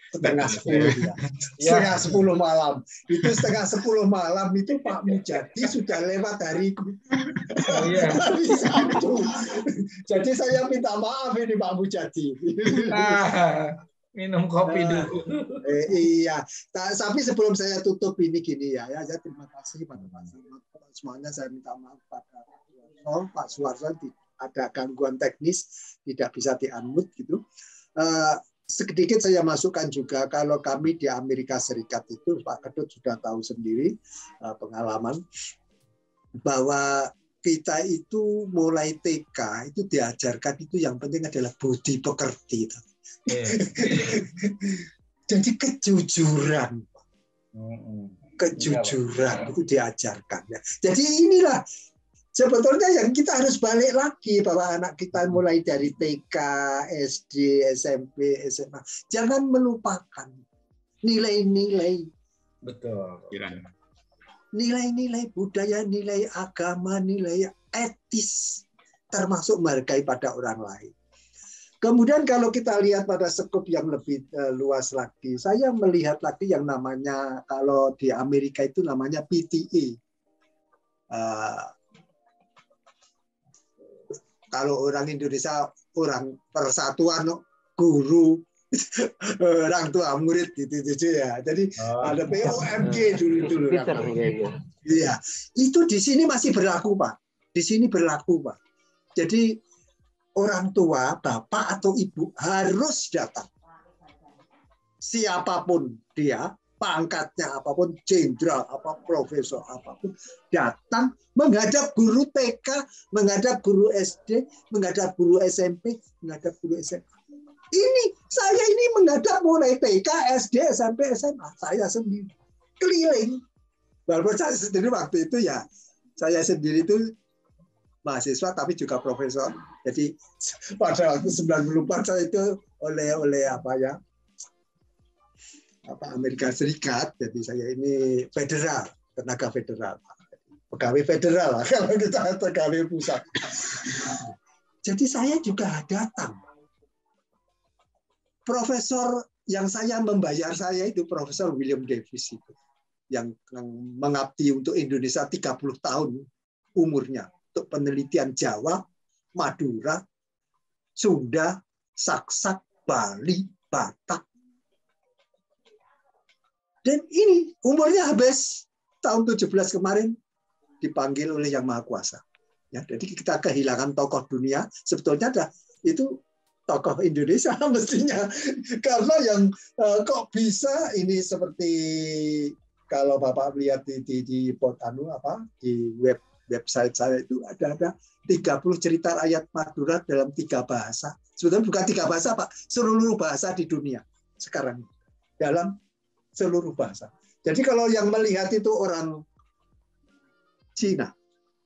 S1: Setengah 10 ya. Setengah 10 malam. Itu setengah 10 malam itu Pak Mujadi sudah lewat hariku. Jadi saya minta maaf ini Pak Mujadi.
S6: Minum kopi dulu.
S1: Iya. Tapi sebelum saya tutup ini gini ya. Saya terima kasih pada semuanya. Saya minta maaf pada Pak Suwarso. Ada gangguan teknis, tidak bisa di-unmute gitu. Sedikit saya masukkan juga, kalau kami di Amerika Serikat itu, Pak Kedut sudah tahu sendiri pengalaman, bahwa kita itu mulai TK, itu diajarkan itu yang penting adalah budi pekerti. Jadi kejujuran. Kejujuran itu diajarkan. Jadi inilah, sebetulnya yang kita harus balik lagi bahwa anak kita mulai dari TK, SD, SMP, SMA, jangan melupakan nilai-nilai.
S6: Betul.
S1: Nilai-nilai budaya, nilai agama, nilai etis, termasuk menghargai pada orang lain. Kemudian kalau kita lihat pada skop yang lebih luas lagi, saya melihat lagi yang namanya, kalau di Amerika itu namanya PTA. Kalau orang Indonesia, orang persatuan guru, orang tua murid gitu ya. Jadi ada POMG dulu. Iya, itu di sini masih berlaku, Pak. Di sini berlaku, Pak. Jadi orang tua, bapak atau ibu harus datang. Siapapun dia, pangkatnya apapun, jenderal, apa profesor apapun, datang menghadap guru TK, menghadap guru SD, menghadap guru SMP, menghadap guru SMA. Saya ini menghadap mulai TK, SD, SMP, SMA. Saya sendiri keliling. Walaupun saya sendiri waktu itu ya, saya sendiri itu mahasiswa tapi juga profesor. Jadi pada waktu 94 saya itu oleh Amerika Serikat. Jadi saya ini federal, tenaga federal, pegawai federal lah kalau kita pegawai pusat. Jadi saya juga datang. Profesor yang saya membayar saya itu Profesor William Davis itu, yang mengabdi untuk Indonesia 30 tahun umurnya untuk penelitian Jawa, Madura, Sunda, Saksak, Bali, Batak. Dan ini umurnya habis tahun 17 kemarin dipanggil oleh Yang Maha Kuasa. Ya, jadi kita kehilangan tokoh dunia, sebetulnya itu tokoh Indonesia mestinya. Karena yang kok bisa ini seperti kalau Bapak lihat di website saya itu ada 30 cerita rakyat Madura dalam 3 bahasa. Sebetulnya bukan 3 bahasa, Pak, seluruh bahasa di dunia sekarang dalam seluruh bahasa. Jadi kalau yang melihat itu orang Cina,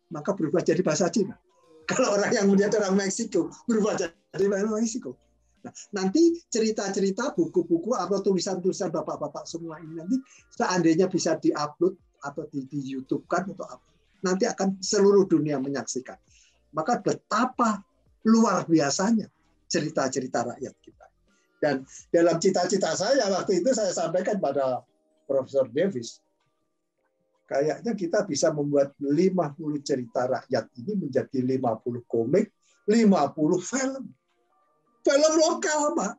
S1: maka berubah jadi bahasa Cina. Kalau orang yang melihat orang Meksiko, berubah jadi bahasa Meksiko. Nah, nanti cerita-cerita, buku-buku atau tulisan-tulisan bapak-bapak semua ini nanti seandainya bisa diupload atau di YouTube-kan atau apa, nanti akan seluruh dunia menyaksikan. Maka betapa luar biasanya cerita-cerita rakyat kita. Dan dalam cita-cita saya waktu itu saya sampaikan pada Profesor Davis, kayaknya kita bisa membuat 50 cerita rakyat ini menjadi 50 komik, 50 film. Film lokal, Pak.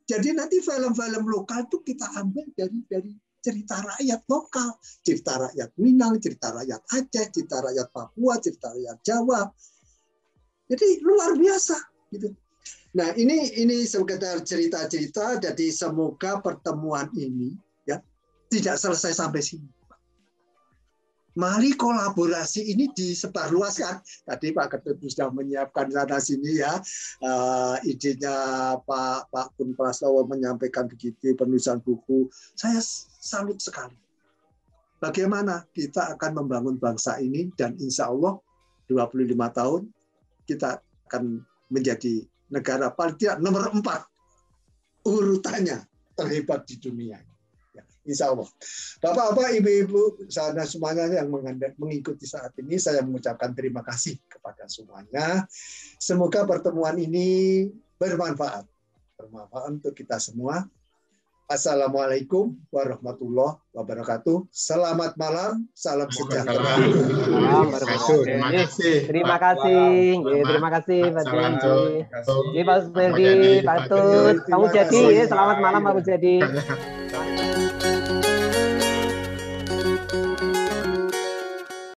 S1: Jadi nanti film-film lokal itu kita ambil dari cerita rakyat lokal. Cerita rakyat Minang, cerita rakyat Aceh, cerita rakyat Papua, cerita rakyat Jawa. Jadi luar biasa. Gitu. Nah, ini sekedar cerita-cerita, jadi semoga pertemuan ini ya tidak selesai sampai sini. Mari kolaborasi ini disebarluaskan. Tadi Pak Ketut sudah menyiapkan sana sini ya, idenya Pak Kun Prastowo menyampaikan begitu, penulisan buku. Saya salut sekali. Bagaimana kita akan membangun bangsa ini dan insya Allah 25 tahun kita akan menjadi negara paling tidak nomor 4 urutannya terhebat di dunia. Ya, insya Allah. Bapak-bapak, ibu-ibu, sana semuanya yang mengikuti saat ini, saya mengucapkan terima kasih kepada semuanya. Semoga pertemuan ini bermanfaat. Bermanfaat untuk kita semua. Assalamualaikum warahmatullahi wabarakatuh. Selamat malam, salam sejahtera.
S3: Terima kasih. Terima kasih, Pak Jadi, Pak Budi, Pak Tut, kamu jadi. Selamat malam, Pak Budi.